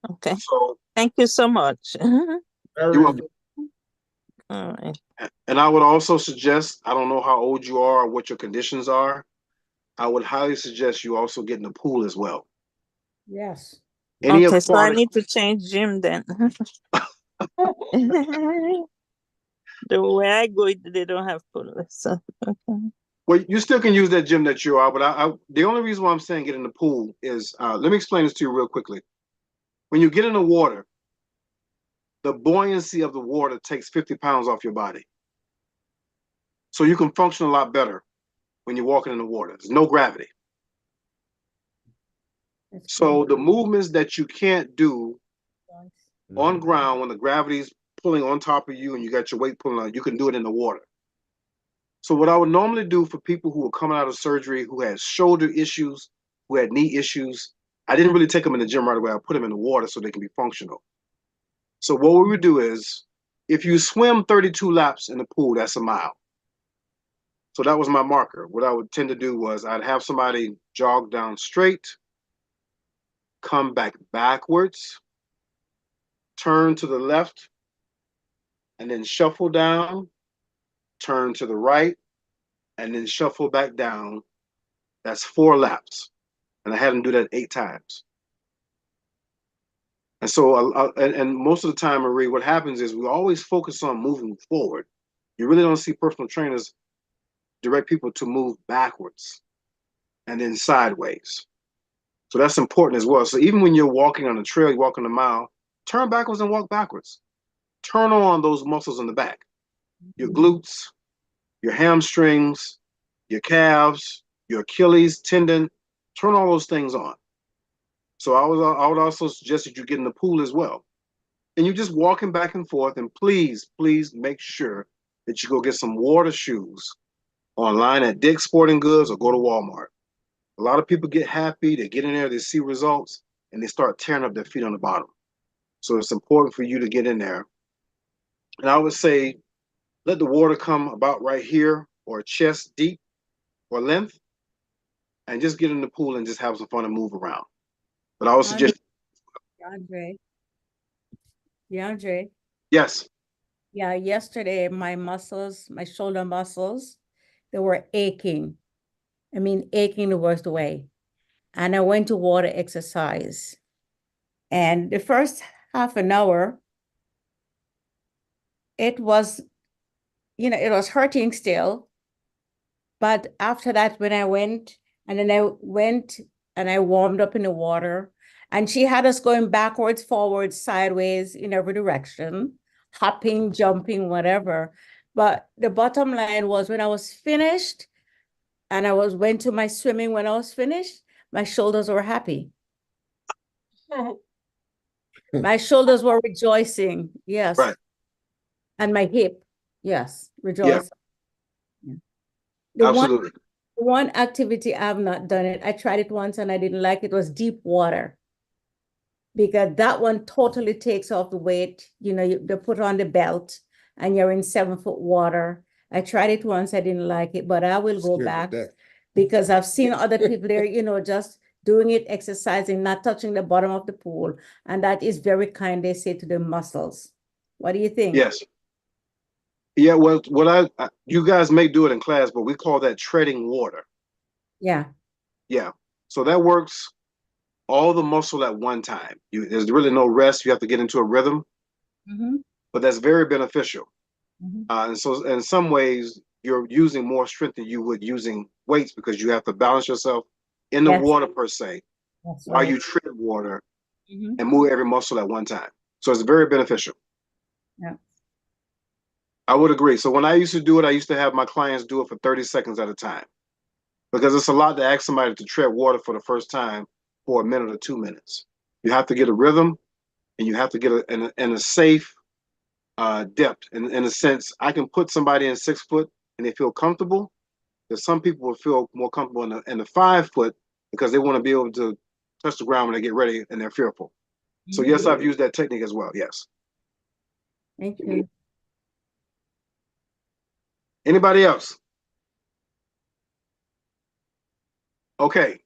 Okay. So thank you so much. you're welcome. All right. And I would also suggest, I don't know how old you are or what your conditions are, I would highly suggest you also get in the pool as well. Yes. Any Okay, so I aquatic, need to change gym then. The way I go, they don't have pool. So okay. well, you still can use that gym that you are, but the only reason why I'm saying get in the pool is, let me explain this to you real quickly. When you get in the water, the buoyancy of the water takes 50 pounds off your body. So you can function a lot better when you're walking in the water. There's no gravity. So the movements that you can't do on ground when the gravity's pulling on top of you and you got your weight pulling on, you can do it in the water. So what I would normally do for people who are coming out of surgery, who had shoulder issues, who had knee issues, I didn't really take them in the gym right away. I put them in the water so they can be functional. So what we would do is, if you swim 32 laps in the pool, that's a mile. So that was my marker. What I would tend to do was I'd have somebody jog down straight, come back backwards, turn to the left, and then shuffle down, turn to the right, and then shuffle back down. That's 4 laps. And I had them do that 8 times. And so, and most of the time, Marie, what happens is we always focus on moving forward. You really don't see personal trainers direct people to move backwards and then sideways. So that's important as well. So even when you're walking on a trail, you're walking a mile, turn backwards and walk backwards. Turn on those muscles in the back, your glutes, your hamstrings, your calves, your Achilles tendon. Turn all those things on. So I would also suggest that you get in the pool as well. And you're just walking back and forth. And please, please make sure that you go get some water shoes online at Dick's Sporting Goods or go to Walmart. A lot of people get happy, they get in there, they see results, and they start tearing up their feet on the bottom. So it's important for you to get in there. And I would say, let the water come about right here or chest deep or length, and just get in the pool and just have some fun and move around. But I would suggest. DeAndre. Yes. Yeah, yesterday my shoulder muscles, they were aching. I mean, aching the worst way. And I went to water exercise. And the first half an hour, it was, it was hurting still. But after that, when I went and I warmed up in the water, and she had us going backwards, forwards, sideways in every direction, hopping, jumping, whatever. But the bottom line was when I was finished and went to my swimming when I was finished, my shoulders were happy. My shoulders were rejoicing. Yes. Right. And my hip. Yes. Rejoicing. Yeah. Absolutely. One activity I've not done it. I tried it once and I didn't like it. Was deep water. Because that one totally takes off the weight. They put on the belt and you're in 7-foot water. I tried it once. I didn't like it, but I will go back because I've seen other people there, just doing it, exercising, not touching the bottom of the pool. And that is very kind, they say, to the muscles. What do you think? Yes. Yeah, well, you guys may do it in class, but we call that treading water. Yeah. Yeah. So that works all the muscle at one time. There's really no rest. You have to get into a rhythm, but that's very beneficial. And so in some ways, you're using more strength than you would using weights because you have to balance yourself in the water per se, while you tread water and move every muscle at one time. So it's very beneficial. Yeah. I would agree. So when I used to do it, I used to have my clients do it for 30 seconds at a time because it's a lot to ask somebody to tread water for the first time for a minute or 2 minutes. You have to get a rhythm and you have to get in a safe depth. In a sense, I can put somebody in 6 foot and they feel comfortable. There's some people will feel more comfortable in the 5 foot because they want to be able to touch the ground when they get ready and they're fearful. So yes, I've used that technique as well. Yes. Thank you. Anybody else? Okay.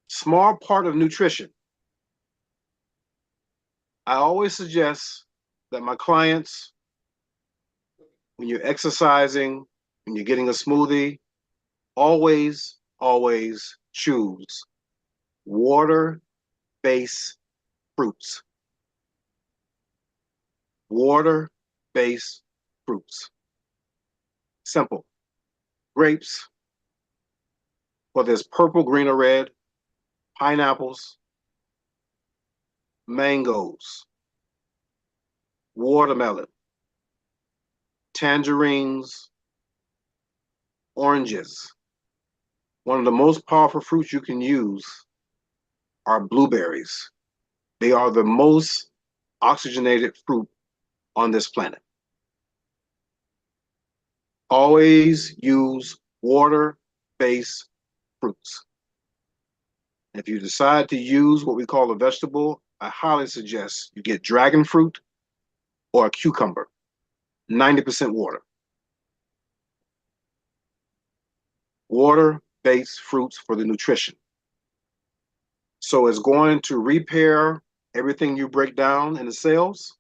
Small part of nutrition. I always suggest that my clients, when you're exercising, when you're getting a smoothie, always choose water-based fruits. Water-based fruits. Simple. Grapes, whether it's purple, green, or red, pineapples, mangoes, watermelon, tangerines, oranges. One of the most powerful fruits you can use are blueberries. They are the most oxygenated fruit on this planet. Always use water-based fruits. If you decide to use what we call a vegetable, I highly suggest you get dragon fruit or a cucumber, 90% water. Water-based fruits for the nutrition. So it's going to repair everything you break down in the cells.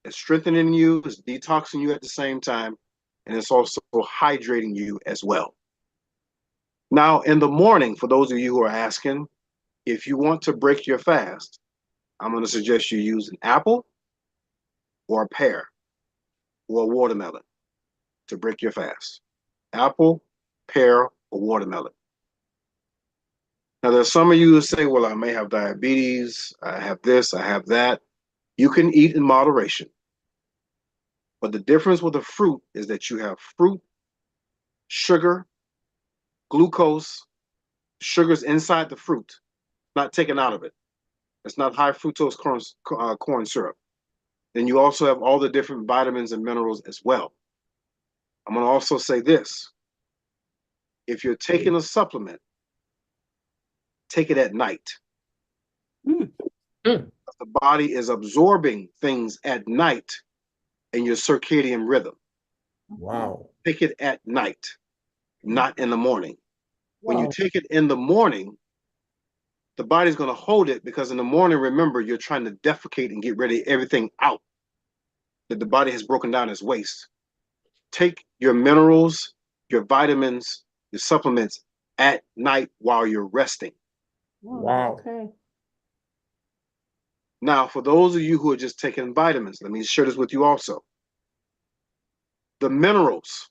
It's strengthening you, it's detoxing you at the same time, and it's also hydrating you as well. Now, in the morning, for those of you who are asking, if you want to break your fast, I'm going to suggest you use an apple or a pear or a watermelon to break your fast. Apple, pear, or watermelon. Now, there's some of you who say, well, I may have diabetes, I have this, I have that. You can eat in moderation. But the difference with a fruit is that you have fruit, sugar, glucose, sugar's inside the fruit, not taken out of it. It's not high fructose corn syrup. Then you also have all the different vitamins and minerals as well. I'm going to also say this. If you're taking a supplement, take it at night. The body is absorbing things at night in your circadian rhythm. Wow. Take it at night, not in the morning. When you Wow. take it in the morning, the body's going to hold it because in the morning, remember, you're trying to defecate and get ready everything out that the body has broken down as waste. Take your minerals, your vitamins, your supplements at night while you're resting. Wow. Okay. Now, for those of you who are just taking vitamins, let me share this with you also. The minerals,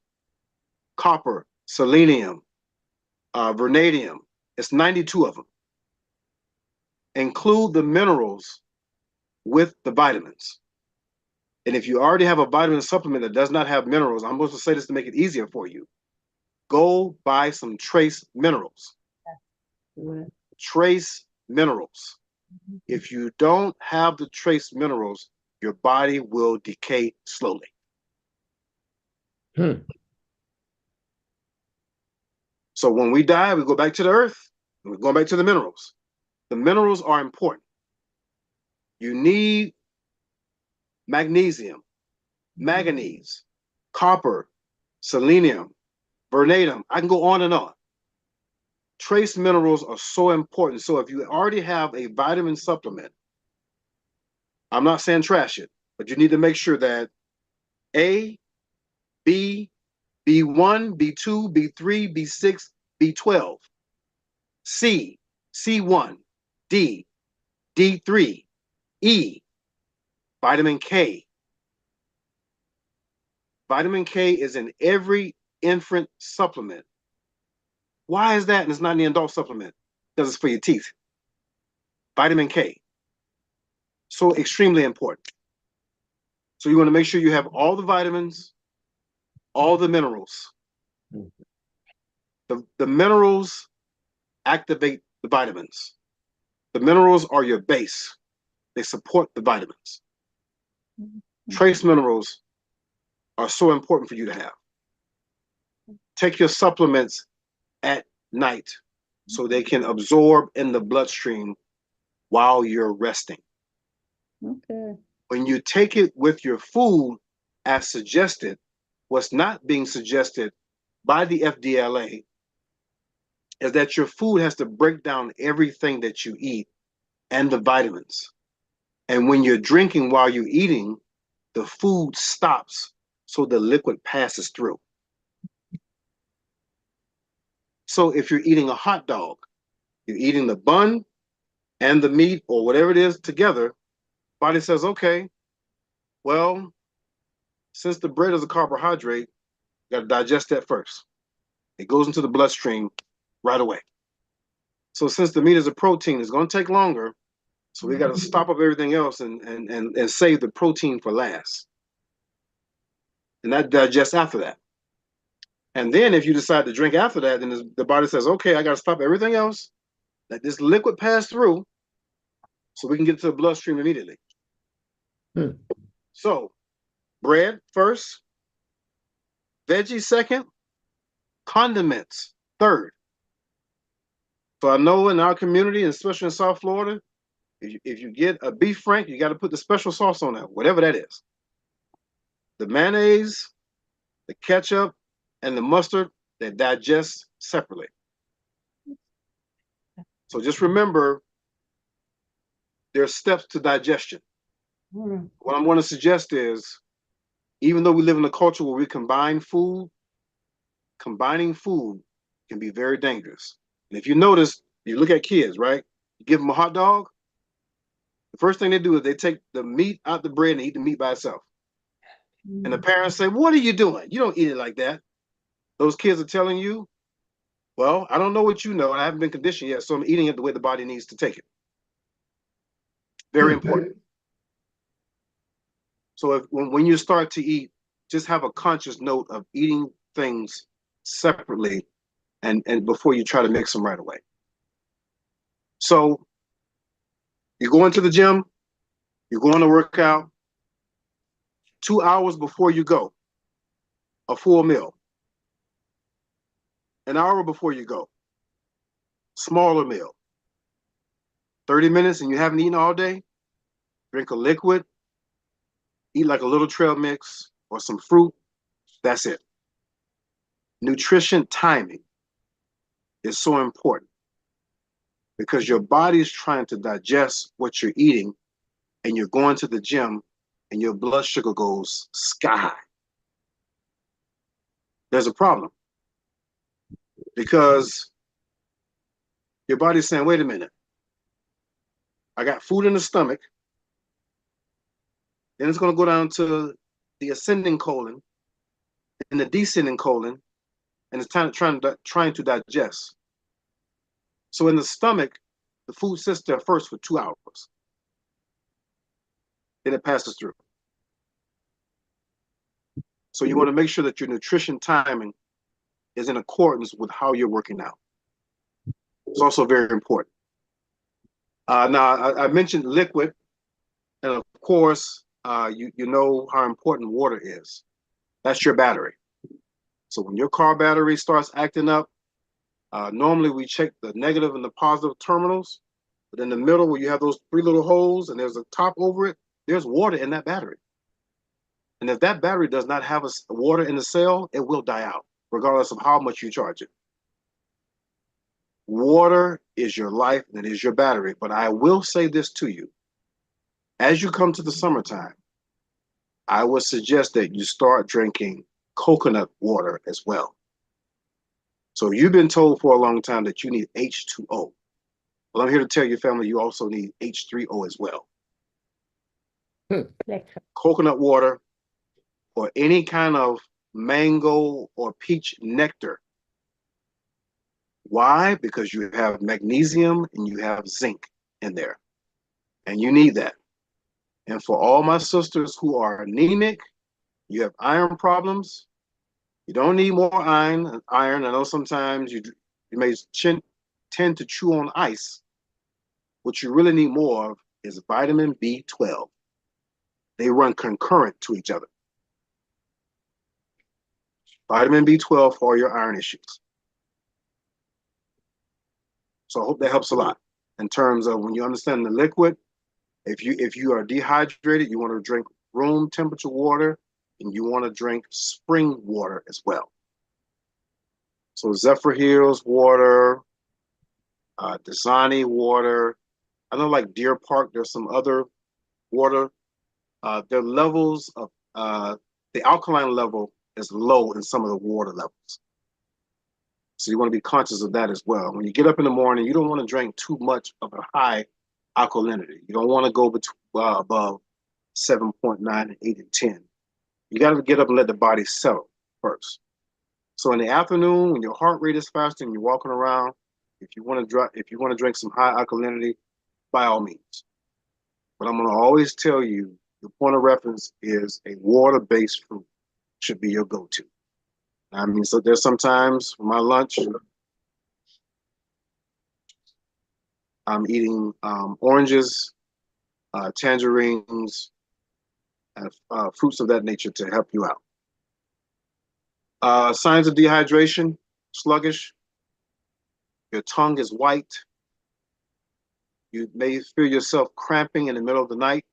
copper, selenium, vanadium, it's 92 of them. Include the minerals with the vitamins. And if you already have a vitamin supplement that does not have minerals, I'm supposed to say this to make it easier for you. Go buy some trace minerals. Trace minerals. If you don't have the trace minerals, your body will decay slowly. So when we die, we go back to the earth, and we're going back to the minerals. The minerals are important. You need magnesium, manganese, copper, selenium, vanadium. I can go on and on. Trace minerals are so important. So if you already have a vitamin supplement, I'm not saying trash it, but you need to make sure that A, B, B1, B2, B3, B6, B12, C, C1, D, D3, E, vitamin K. Vitamin K is in every infant supplement. Why is that and it's not in the adult supplement? Because it's for your teeth. Vitamin K. So extremely important. So you want to make sure you have all the vitamins, all the minerals. The minerals activate the vitamins. The minerals are your base. They support the vitamins. Trace minerals are so important for you to have. Take your supplements at night so they can absorb in the bloodstream while you're resting. Okay. When you take it with your food as suggested, what's not being suggested by the FDLA is that your food has to break down everything that you eat and the vitamins. And when you're drinking while you're eating, the food stops so the liquid passes through. So if you're eating a hot dog, you're eating the bun and the meat or whatever it is together, body says, okay, well, since the bread is a carbohydrate, you got to digest that first. It goes into the bloodstream right away. So since the meat is a protein, it's going to take longer. So we got to stop up everything else and save the protein for last. And that digests after that. And then if you decide to drink after that, then the body says, okay, I got to stop everything else, let this liquid pass through so we can get to the bloodstream immediately. So bread first, veggies second, condiments third. So I know in our community, especially in South Florida, if you get a beef frank, you got to put the special sauce on that, whatever that is. The mayonnaise, the ketchup, and the mustard, they digest separately. So just remember, there's steps to digestion. What I'm going to suggest is, even though we live in a culture where we combine food, combining food can be very dangerous. And if you notice, you look at kids, right? You give them a hot dog, the first thing they do is they take the meat out the bread and eat the meat by itself. And the parents say, what are you doing? You don't eat it like that. Those kids are telling you, well, I don't know what you know, and I haven't been conditioned yet, so I'm eating it the way the body needs to take it. Very important. So when you start to eat, just have a conscious note of eating things separately and before you try to mix them right away. So you go into the gym, you're going to work out, 2 hours before you go, a full meal. An hour before you go, smaller meal. 30 minutes and you haven't eaten all day, drink a liquid, eat like a little trail mix or some fruit. That's it. Nutrition timing is so important because your body is trying to digest what you're eating and you're going to the gym and your blood sugar goes sky high. There's a problem because your body's saying, wait a minute, I got food in the stomach, then it's going to go down to the ascending colon and the descending colon, and it's trying to digest. So in the stomach, the food sits there first for 2 hours. Then it passes through. So you want to make sure that your nutrition timing is in accordance with how you're working out. It's also very important. Now, I mentioned liquid, and of course, you know how important water is. That's your battery. So when your car battery starts acting up, normally we check the negative and the positive terminals, but in the middle where you have those 3 little holes and there's a top over it, there's water in that battery. And if that battery does not have water in the cell, it will die out, regardless of how much you charge it. Water is your life and it is your battery. But I will say this to you. As you come to the summertime, I would suggest that you start drinking coconut water as well. So you've been told for a long time that you need H2O. Well, I'm here to tell your family you also need H3O as well. Coconut water or any kind of mango or peach nectar. Why? Because you have magnesium and you have zinc in there. And you need that. And for all my sisters who are anemic, you have iron problems, you don't need more iron. I know sometimes you may tend to chew on ice. What you really need more of is vitamin B12. They run concurrent to each other. Vitamin B12 for your iron issues. So I hope that helps a lot in terms of when you understand the liquid. If you are dehydrated, you want to drink room temperature water, and you want to drink spring water as well. So Zephyr Hills water, Dasani water. I know like Deer Park, there's some other water. Their levels of the alkaline level is low in some of the water levels. So you want to be conscious of that as well. When you get up in the morning, you don't want to drink too much of a high alkalinity. You don't want to go above 7.9 and 8 and 10. You got to get up and let the body settle first. So in the afternoon, when your heart rate is faster and you're walking around, if you want to drink some high alkalinity, by all means. But I'm going to always tell you, the point of reference is a water-based fruit should be your go-to. I mean, so there's sometimes for my lunch, I'm eating oranges, tangerines, and fruits of that nature to help you out. Signs of dehydration: sluggish, your tongue is white, you may feel yourself cramping in the middle of the night.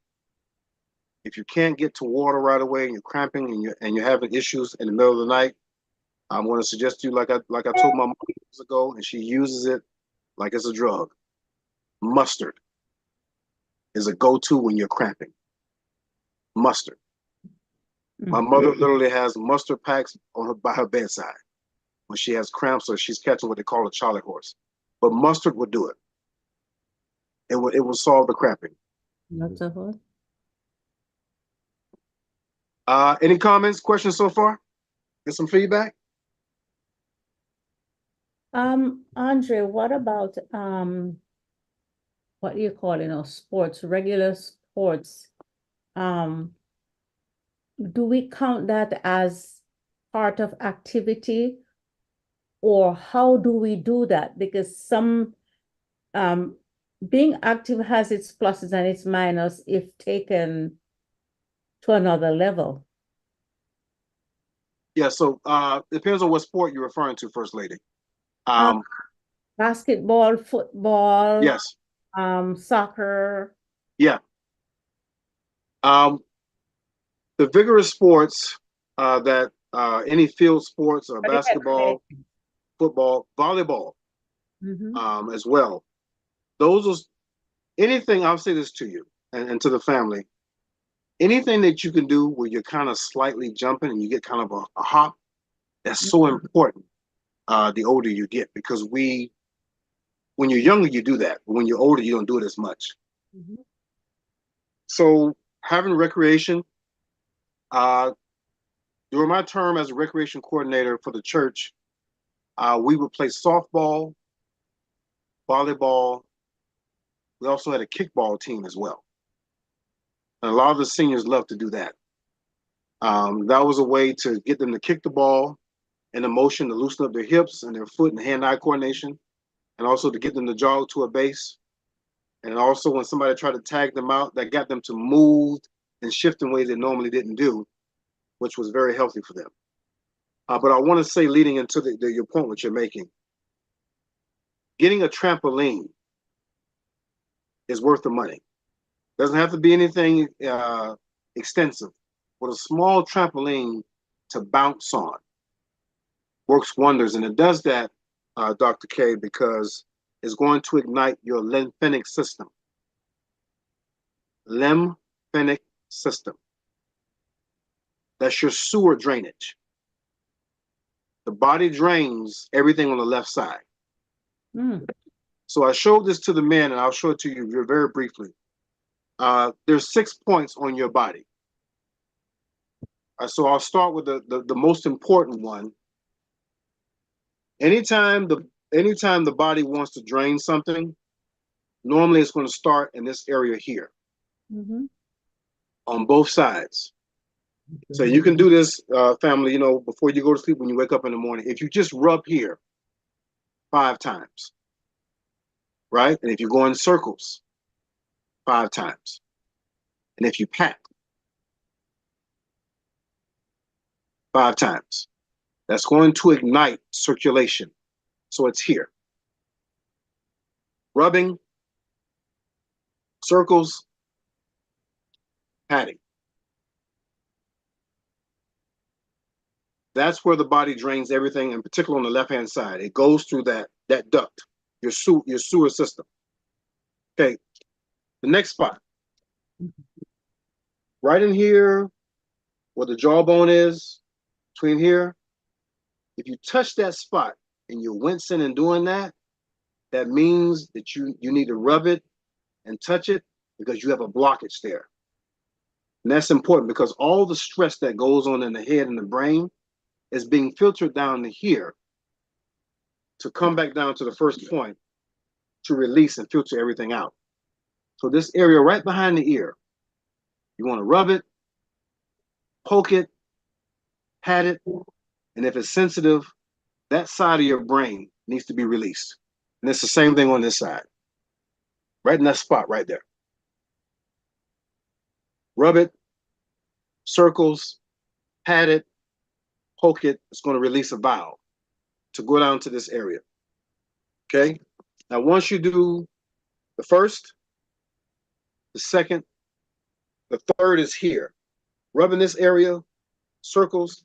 If you can't get to water right away and you're cramping and you're having issues in the middle of the night, I'm going to suggest to you, like I told my mom years ago, and she uses it like it's a drug. Mustard is a go-to when you're cramping. Mustard. My mother literally has mustard packs by her bedside when she has cramps or she's catching what they call a Charlie horse. But mustard would do it. It would solve the cramping. That's a whole. Any comments, questions so far? Get some feedback? Andre, what about what do you call sports, regular sports? Do we count that as part of activity, or how do we do that? Because some being active has its pluses and its minus if taken to another level. Yeah, so depends on what sport you're referring to, First Lady. Basketball, football, Yes. Soccer. Yeah. The vigorous sports that any field sports or basketball, football, volleyball, as well. Those are anything. I'll say this to you and to the family. Anything that you can do where you're kind of slightly jumping and you get kind of a hop, that's so important. The older you get, because when you're younger, you do that. But when you're older, you don't do it as much. So having recreation, during my term as a recreation coordinator for the church, we would play softball, volleyball. We also had a kickball team as well. And a lot of the seniors love to do that. That was a way to get them to kick the ball and the motion to loosen up their hips and their foot and hand-eye coordination, and also to get them to jog to a base. And also when somebody tried to tag them out, that got them to move and shift in ways they normally didn't do, which was very healthy for them. But I want to say, leading into your point, what you're making, getting a trampoline is worth the money. Doesn't have to be anything extensive. With a small trampoline to bounce on works wonders. And it does that, Dr. K, because it's going to ignite your lymphatic system. Lymphatic system. That's your sewer drainage. The body drains everything on the left side. So I showed this to the men, and I'll show it to you very briefly. There's 6 points on your body. So I'll start with the most important one. Anytime the body wants to drain something, normally it's going to start in this area here, on both sides. So you can do this, family, before you go to sleep, when you wake up in the morning. If you just rub here 5 times, right? And if you go in circles 5 times, and if you pat 5 times, that's going to ignite circulation. So it's here. rubbing, circles, patting. That's where the body drains everything, in particular on the left-hand side. It goes through that duct, your sewer system. Okay, the next spot. Right in here, where the jawbone is, between here, if you touch that spot and you're wincing and doing that, that means that you need to rub it and touch it because you have a blockage there. And that's important because all the stress that goes on in the head and the brain is being filtered down to here to come back down to the first point to release and filter everything out. So this area right behind the ear, you want to rub it, poke it, pat it, and if it's sensitive, that side of your brain needs to be released. And it's the same thing on this side, right in that spot right there. Rub it, circles, pat it, poke it. It's going to release a valve to go down to this area. Okay? Now, once you do the first, the second, the third is here. Rubbing this area, circles,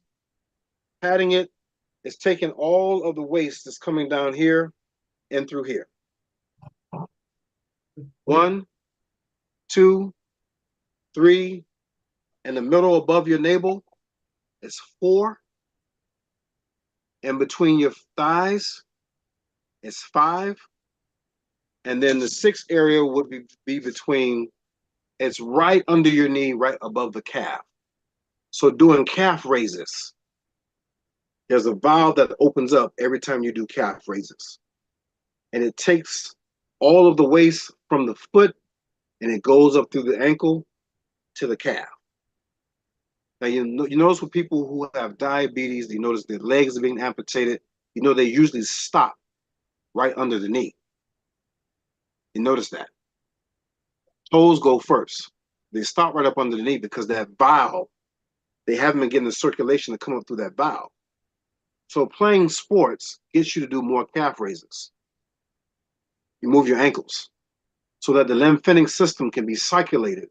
patting it, is taking all of the waste that's coming down here and through here. 1, 2, 3, in the middle above your navel is 4. And between your thighs is 5. And then the 6th area would be between, it's right under your knee, right above the calf. So doing calf raises, there's a valve that opens up every time you do calf raises. And it takes all of the waste from the foot and it goes up through the ankle to the calf. Now, you notice with people who have diabetes, you notice their legs are being amputated, they usually stop right under the knee. You notice that. Toes go first. They stop right up under the knee because that valve, they haven't been getting the circulation to come up through that valve. So playing sports gets you to do more calf raises. You move your ankles so that the lymphatic system can be circulated,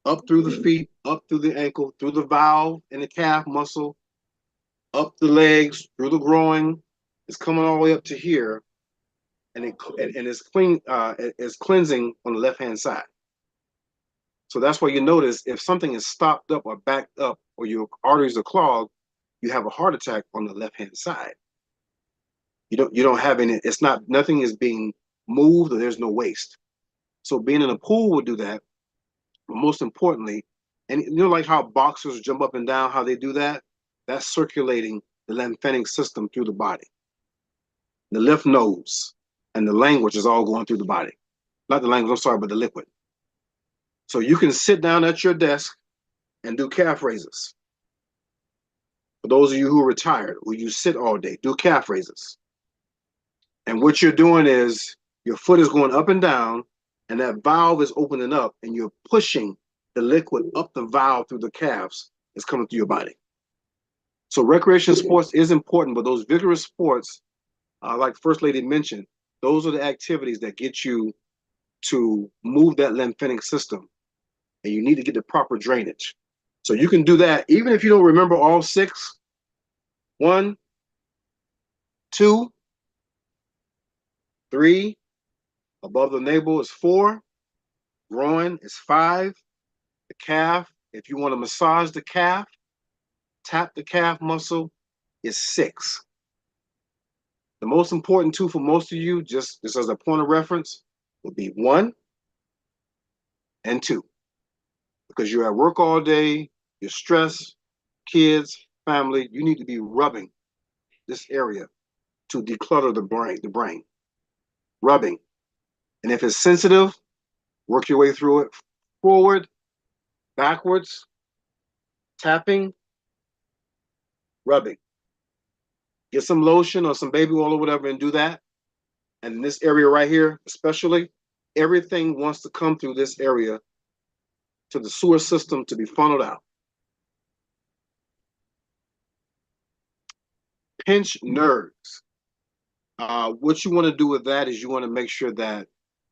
up through the feet, up through the ankle, through the valve and the calf muscle, up the legs, through the groin. It's coming all the way up to here, and it's clean. It's cleansing on the left-hand side. So that's why you notice if something is stopped up or backed up, or your arteries are clogged, you have a heart attack on the left-hand side. You don't have any. It's not, nothing is being moved, or there's no waste. So being in a pool would do that. But most importantly, and like how boxers jump up and down, how they do that, that's circulating the lymphatic system through the body. The lymph nodes and the language is all going through the body. Not the language, I'm sorry, but the liquid. So you can sit down at your desk and do calf raises. For those of you who are retired, who you sit all day, do calf raises. And what you're doing is your foot is going up and down, and that valve is opening up, and you're pushing the liquid up the valve through the calves. It's coming through your body. So recreation sports is important, but those vigorous sports, like First Lady mentioned, those are the activities that get you to move that lymphatic system, and you need to get the proper drainage. So you can do that even if you don't remember all 6. 1, 2, 3, above the navel is 4, groin is 5, the calf, if you want to massage the calf, tap the calf muscle, is 6. The most important 2 for most of you, just as a point of reference, would be 1 and 2. Because you're at work all day, you're stressed, kids, family, you need to be rubbing this area to declutter the brain. Rubbing. And if it's sensitive, work your way through it. Forward, backwards, tapping, rubbing. Get some lotion or some baby oil or whatever and do that. And in this area right here, especially, everything wants to come through this area to the sewer system to be funneled out. Pinch nerves. What you want to do with that is you want to make sure that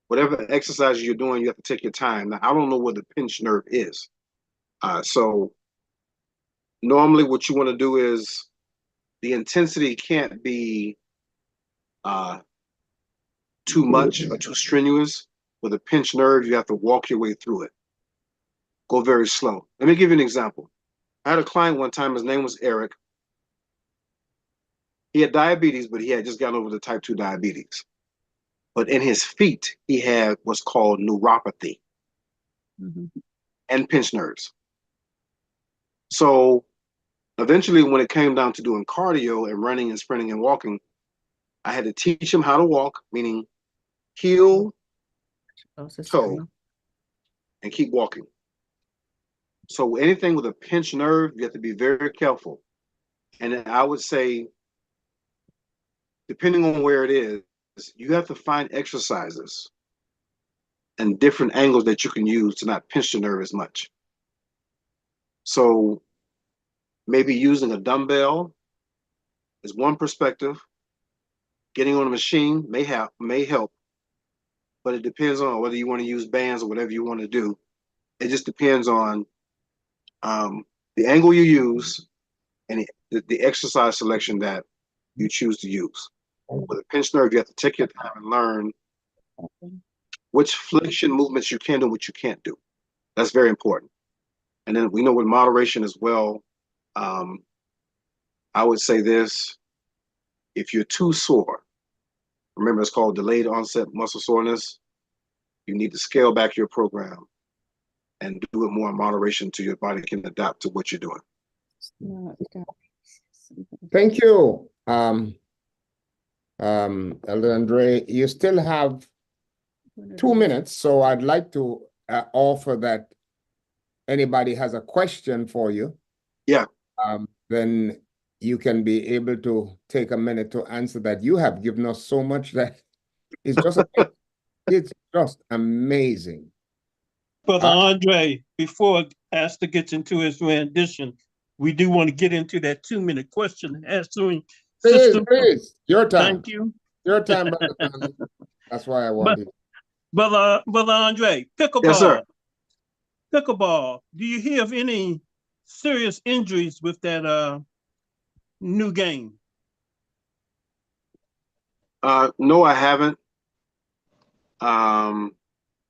whatever exercise you're doing, you have to take your time. Now, I don't know where the pinched nerve is. So normally what you want to do is the intensity can't be too much or too strenuous. With a pinched nerve, you have to walk your way through it. Go very slow. Let me give you an example. I had a client one time, his name was Eric. He had diabetes, but he had just gotten over the type 2 diabetes. But in his feet, he had what's called neuropathy and pinched nerves. So eventually, when it came down to doing cardio and running and sprinting and walking, I had to teach him how to walk, meaning heel, toe, and keep walking. So anything with a pinched nerve, you have to be very careful. And I would say, depending on where it is, you have to find exercises and different angles that you can use to not pinch the nerve as much. So maybe using a dumbbell is one perspective. Getting on a machine may help, but it depends on whether you want to use bands or whatever you want to do. It just depends on the angle you use and the exercise selection that you choose to use. With a pinched nerve, you have to take your time and learn which flexion movements you can do, what you can't do. That's very important. And then we know with moderation as well, I would say this: if you're too sore, remember it's called delayed onset muscle soreness, you need to scale back your program and do it more in moderation so your body can adapt to what you're doing. Thank you, Elder Andre. You still have 2 minutes, so I'd like to offer that anybody has a question for you. Yeah. Then you can be able to take a minute to answer that. You have given us so much that it's just it's just amazing. Brother Andre, before Astor gets into his rendition, we do want to get into that 2-minute question answering system. Please, your time. Thank you. Your time, Brother Tommy. That's why I wanted. Brother Andre, pickleball. Yes, sir. Pickleball. Do you hear of any serious injuries with that new game? No, I haven't.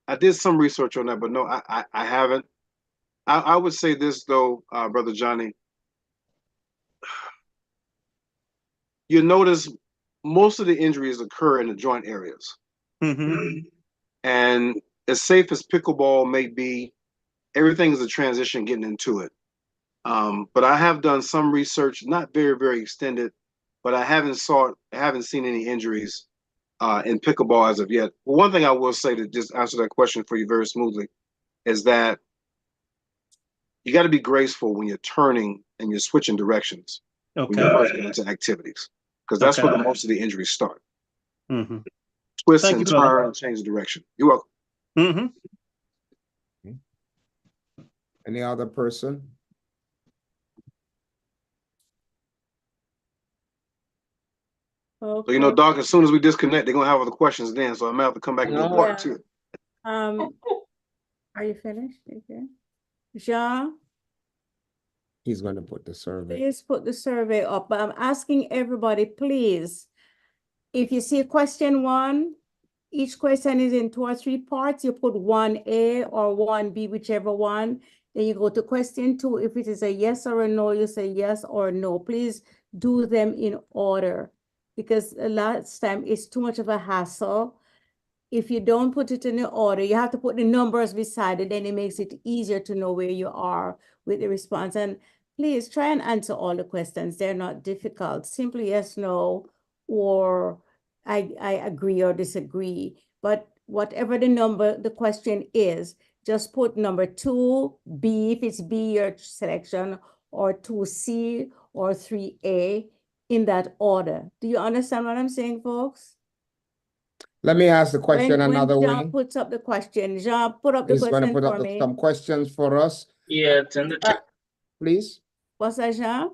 I did some research on that, but no, I haven't. I would say this though, Brother Johnny. You notice most of the injuries occur in the joint areas. And as safe as pickleball may be, everything is a transition getting into it. But I have done some research, not very, very extended, but I haven't seen any injuries in pickleball as of yet. Well, one thing I will say to just answer that question for you very smoothly is that you got to be graceful when you're turning and you're switching directions when you first get into activities, because that's where most of the injuries start. Twist and turn and change the direction. You're welcome. Any other person? Okay. So, you know, Doc, as soon as we disconnect, they're going to have other questions then, so I might have to come back and do part 2. Are you finished? Okay. Jean? He's going to put the survey. Please put the survey up. But I'm asking everybody, please, if you see question 1, each question is in 2 or 3 parts. You put 1A or 1B, whichever one. Then you go to question 2. If it is a yes or a no, you say yes or no. Please do them in order, because last time it's too much of a hassle. If you don't put it in the order, you have to put the numbers beside it, then it makes it easier to know where you are with the response. And please try and answer all the questions. They're not difficult. Simply yes, no, or I agree or disagree. But whatever the question is, just put number 2, B, if it's B, your selection, or 2C or 3A in that order. Do you understand what I'm saying, folks? Let me ask the question another way. Jean puts up the question. Jean, put up the He's question going to put for up me. some questions for us. Yeah, it's in the chat. Please. What's that, Jean?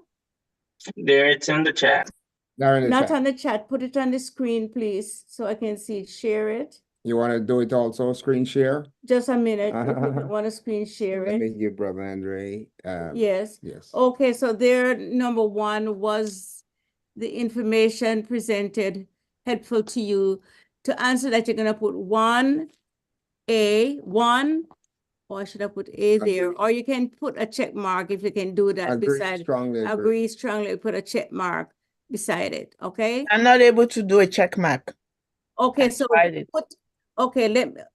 There, it's in the chat. They're in the Not chat. on the chat. Put it on the screen, please, so I can see it. Share it. You want to do it also, screen share? Just a minute. If you don't want to screen share Let me it. give Brother Andre. Yes. Yes. Okay, so there, number one was the information presented helpful to you. To answer that, you're gonna put 1A, or I should have put A there, or you can put a check mark if you can do that Agree, beside. strongly agree. Agree strongly, put a check mark beside it, okay? I'm not able to do a check mark. Okay, I so tried it.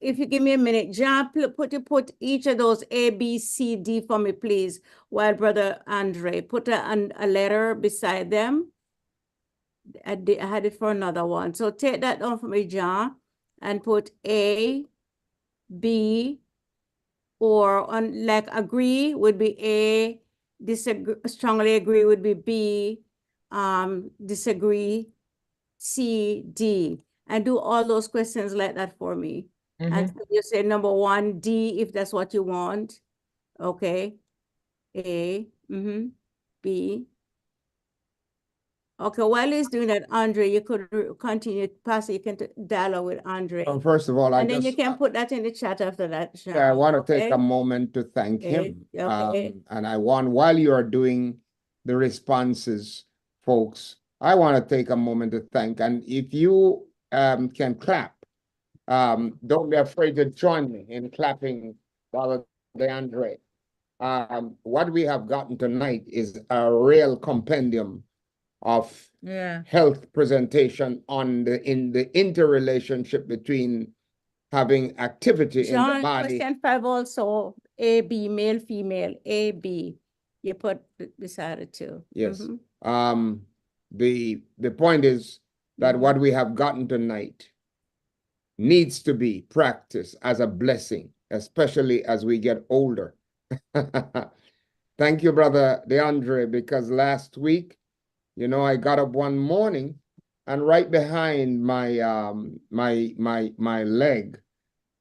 if you give me a minute, John, put each of those A, B, C, D for me, please. While Brother Andre, put a letter beside them. I had it for another one. So take that down for me, John, and put A, B, or on like agree would be A, disagree, strongly agree would be B, disagree, C, D, and do all those questions like that for me. And so you say number 1, D, if that's what you want. Okay. A, B. Okay, while he's doing that, Andre, you could continue, Pastor, you can dialogue with Andre. First of all, And then you can put that in the chat after that, Sean. I want to take okay? a moment to thank him. Okay. And I want, while you are doing the responses, folks, I want to take a moment to thank. And if you can clap, don't be afraid to join me in clapping Brother DeAndre. What we have gotten tonight is a real compendium of health presentation on in the interrelationship between having activity in the body. Question 5 also, A, B, male, female, A, B. You put beside it too. Yes. The point is that what we have gotten tonight needs to be practiced as a blessing, especially as we get older. Thank you, Brother DeAndre, because last week, you know, I got up one morning and right behind my my leg,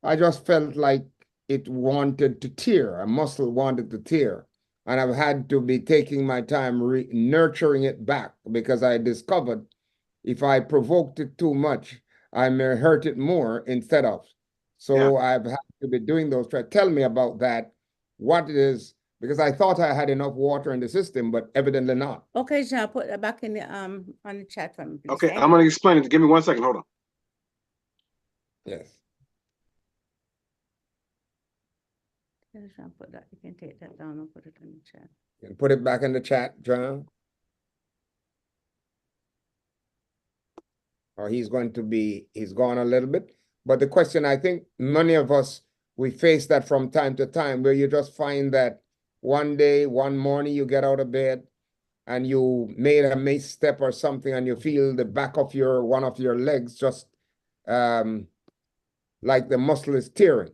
I just felt like it wanted to tear. A muscle wanted to tear. And I've had to be taking my time nurturing it back because I discovered if I provoked it too much, I may hurt it more instead of. So I've had to be doing those. Tell me about that, what it is, because I thought I had enough water in the system, but evidently not. Okay, Jean, put that back in the on the chat for me, please. Okay, I'm going to explain it. Give me 1 second. Hold on. Yes. Jean, put that. You can take that down and put it in the chat. You can put it back in the chat, John. Or he's gone a little bit. But the question, I think many of us, we face that from time to time, where you just find that one day, one morning, you get out of bed and you made a misstep or something and you feel the back of one of your legs just like the muscle is tearing.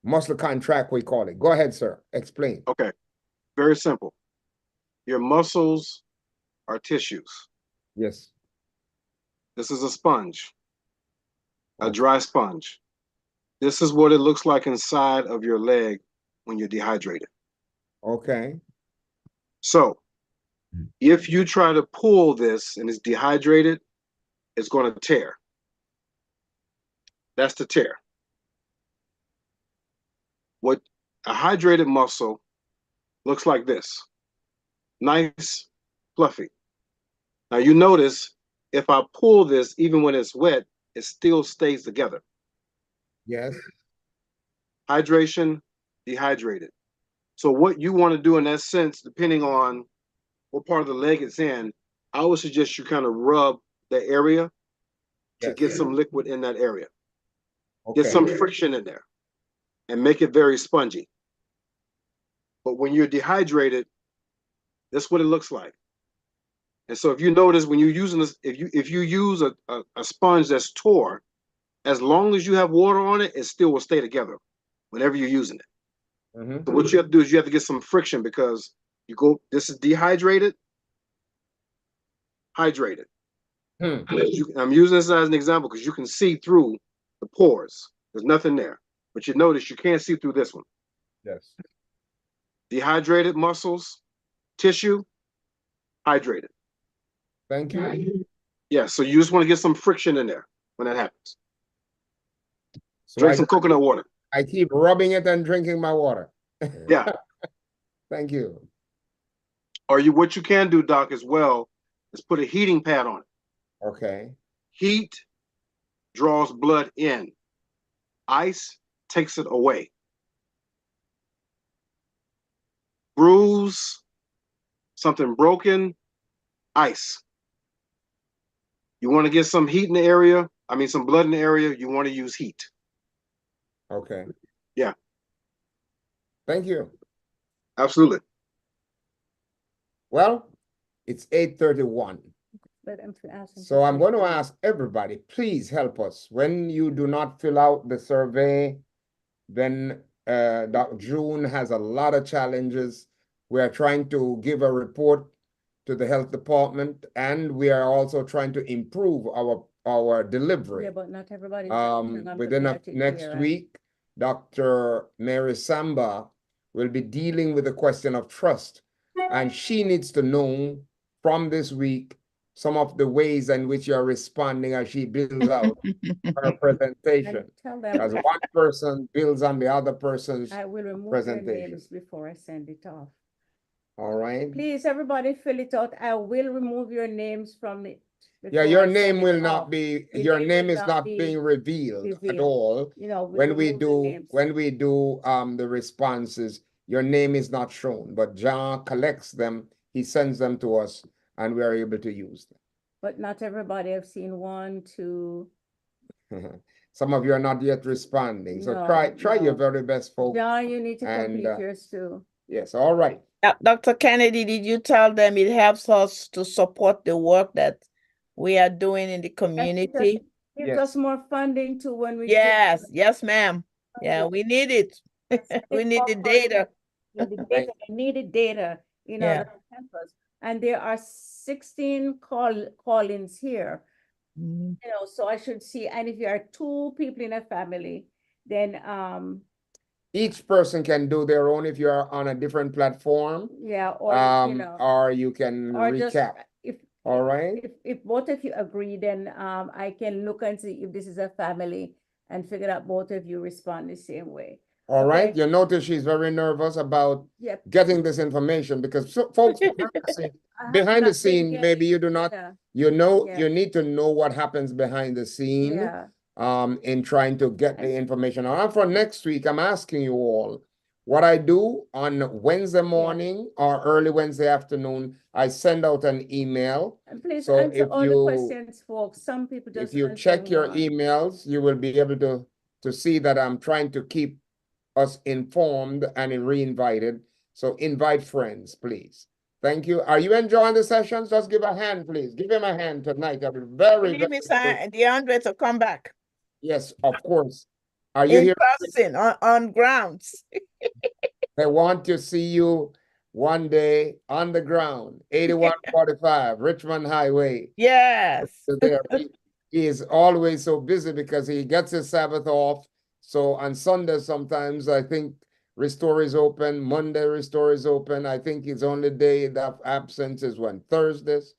Muscle contract, we call it. Go ahead, sir. Explain. Okay. Very simple. Your muscles are tissues. Yes. This is a sponge, a dry sponge. This is what it looks like inside of your leg when you're dehydrated. Okay. So if you try to pull this and it's dehydrated, it's going to tear. That's the tear. What a hydrated muscle looks like this. Nice, fluffy. Now you notice if I pull this, even when it's wet, it still stays together. Yes. Hydration, dehydrated. So what you want to do in that sense, depending on what part of the leg it's in, I would suggest you kind of rub the area to get some liquid in that area. Okay. Get some friction in there and make it very spongy. But when you're dehydrated, that's what it looks like. And so if you notice when you're using this, if you use a sponge that's tore, as long as you have water on it, it still will stay together whenever you're using it. So what you have to do is you have to get some friction because this is dehydrated, hydrated. I'm using this as an example because you can see through the pores. There's nothing there. But you notice you can't see through this one. Yes. Dehydrated muscles, tissue, hydrated. Thank you. Yeah, so you just want to get some friction in there when that happens. So Drink some coconut water. I keep rubbing it and drinking my water. Yeah. Thank you. Or what you can do, Doc, as well, is put a heating pad on it. Okay. Heat draws blood in. Ice takes it away. Bruise, something broken, ice. You want to get some heat in the area, some blood in the area, you want to use heat. Okay. Yeah. Thank you. Absolutely. Well, it's 8:31. So I'm going to ask everybody, please help us. When you do not fill out the survey, then June has a lot of challenges. We are trying to give a report to the health department, and we are also trying to improve our delivery. Yeah, but not everybody. Within next week, Dr. Mary Samba will be dealing with the question of trust, and she needs to know from this week some of the ways in which you are responding as she builds out her presentation. As one person builds on the other person's I will remove presentation. your names before I send it off. All right. Please, everybody, fill it out. I will remove your names from it. Yeah, your name will not be, your name is not being revealed at all. You know, When we do the responses, your name is not shown, but John collects them, he sends them to us, and we are able to use But not everybody. I've seen 1, 2. them. Some of you are not yet responding, so No, try your no. very best, folks. John, you need to And, complete yours too. Yes, all right. Dr. Kennedy, did you tell them it helps us to support the work that we are doing in the community? Gives us more funding to when we Yes, yes, ma'am. Yeah, we need it. We need the data. Yeah, the data, the needed data, you know, Yeah. that help us. And there are 16 call-ins here. Mhm. You know, so I should see, and if you are 2 people in a family, then Each person can do their own if you're on a different platform. yeah, or you know, or you can or just recap. All right. if both of you agree, then I can look and see if this is a family and figure out both of you respond the same way. All right. Okay. You notice she's very nervous about Yep. getting this information because folks behind the scene, maybe you do not, Yeah. you know, Yeah. you need to know what happens behind the scene. Yeah. In trying to get the information. And for next week, I'm asking you all what I do on Wednesday morning or early Wednesday afternoon. I send out an email. And please So answer if all the you questions, folks. Some people just if you answer check your one. emails, you will be able to see that I'm trying to keep us informed and re-invited. So invite friends, please. Thank you. Are you enjoying the sessions? Just give a hand, please. Give him a hand tonight. I'll be very, We need very Miss DeAndre to come back Yes, of course. Are you in here? person on grounds. They want to see you one day on the ground, 8145 Richmond Highway. Yes. So he is always so busy because he gets his Sabbath off. So on Sunday, sometimes I think Restore is open. Monday, Restore is open. I think his only day of absence is when? Thursdays.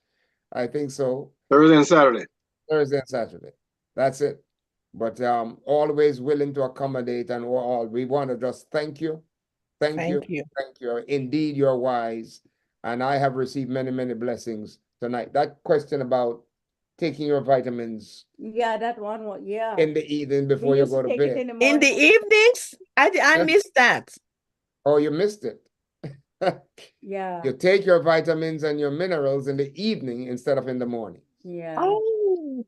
I think so. Thursday and Saturday. Thursday and Saturday. That's it. But always willing to accommodate, and we want to just thank you. Thank you. Thank you. Indeed, you're wise. And I have received many, many blessings tonight. That question about taking your vitamins. Yeah, that one. Yeah. In the evening before you go to bed. In the evenings? I missed that. Oh, you missed it. Yeah. You take your vitamins and your minerals in the evening instead of in the morning. Yeah. Oh.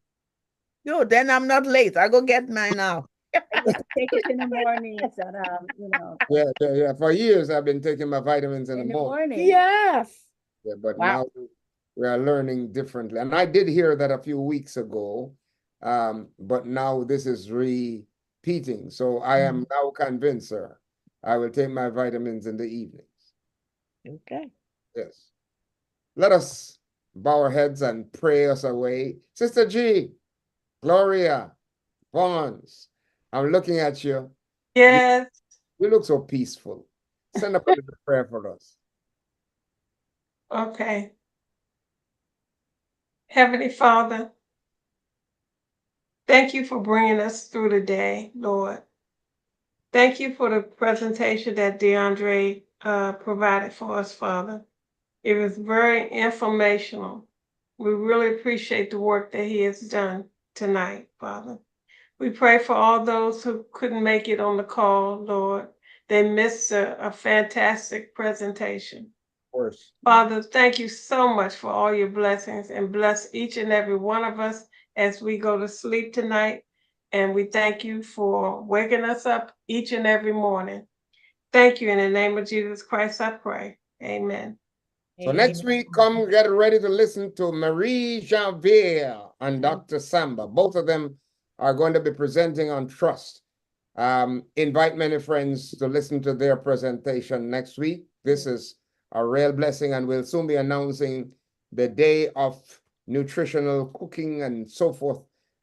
No, then I'm not late. I go get mine now. Take it in the morning, you know. Yeah. For years, I've been taking my vitamins in the morning. Yes. Yeah, but now we are learning differently. And I did hear that a few weeks ago, but now this is repeating. So I am now convinced, sir. I will take my vitamins in the evenings. Okay. Yes. Let us bow our heads and pray us away. Sister G, Gloria, Vons, I'm looking at you. Yes. You look so peaceful. Send up a little prayer for us. Okay. Heavenly Father, thank you for bringing us through the day, Lord. Thank you for the presentation that DeAndre provided for us, Father. It was very informational. We really appreciate the work that he has done tonight, Father. We pray for all those who couldn't make it on the call, Lord. They missed a fantastic presentation. Of course. Father, thank you so much for all your blessings, and bless each and every one of us as we go to sleep tonight. And we thank you for waking us up each and every morning. Thank you. In the name of Jesus Christ, I pray. Amen. So next week, come get ready to listen to Marie Janvier and Dr. Samba. Both of them are going to be presenting on trust. Invite many friends to listen to their presentation next week. This is a real blessing, and we'll soon be announcing the day of nutritional cooking and so forth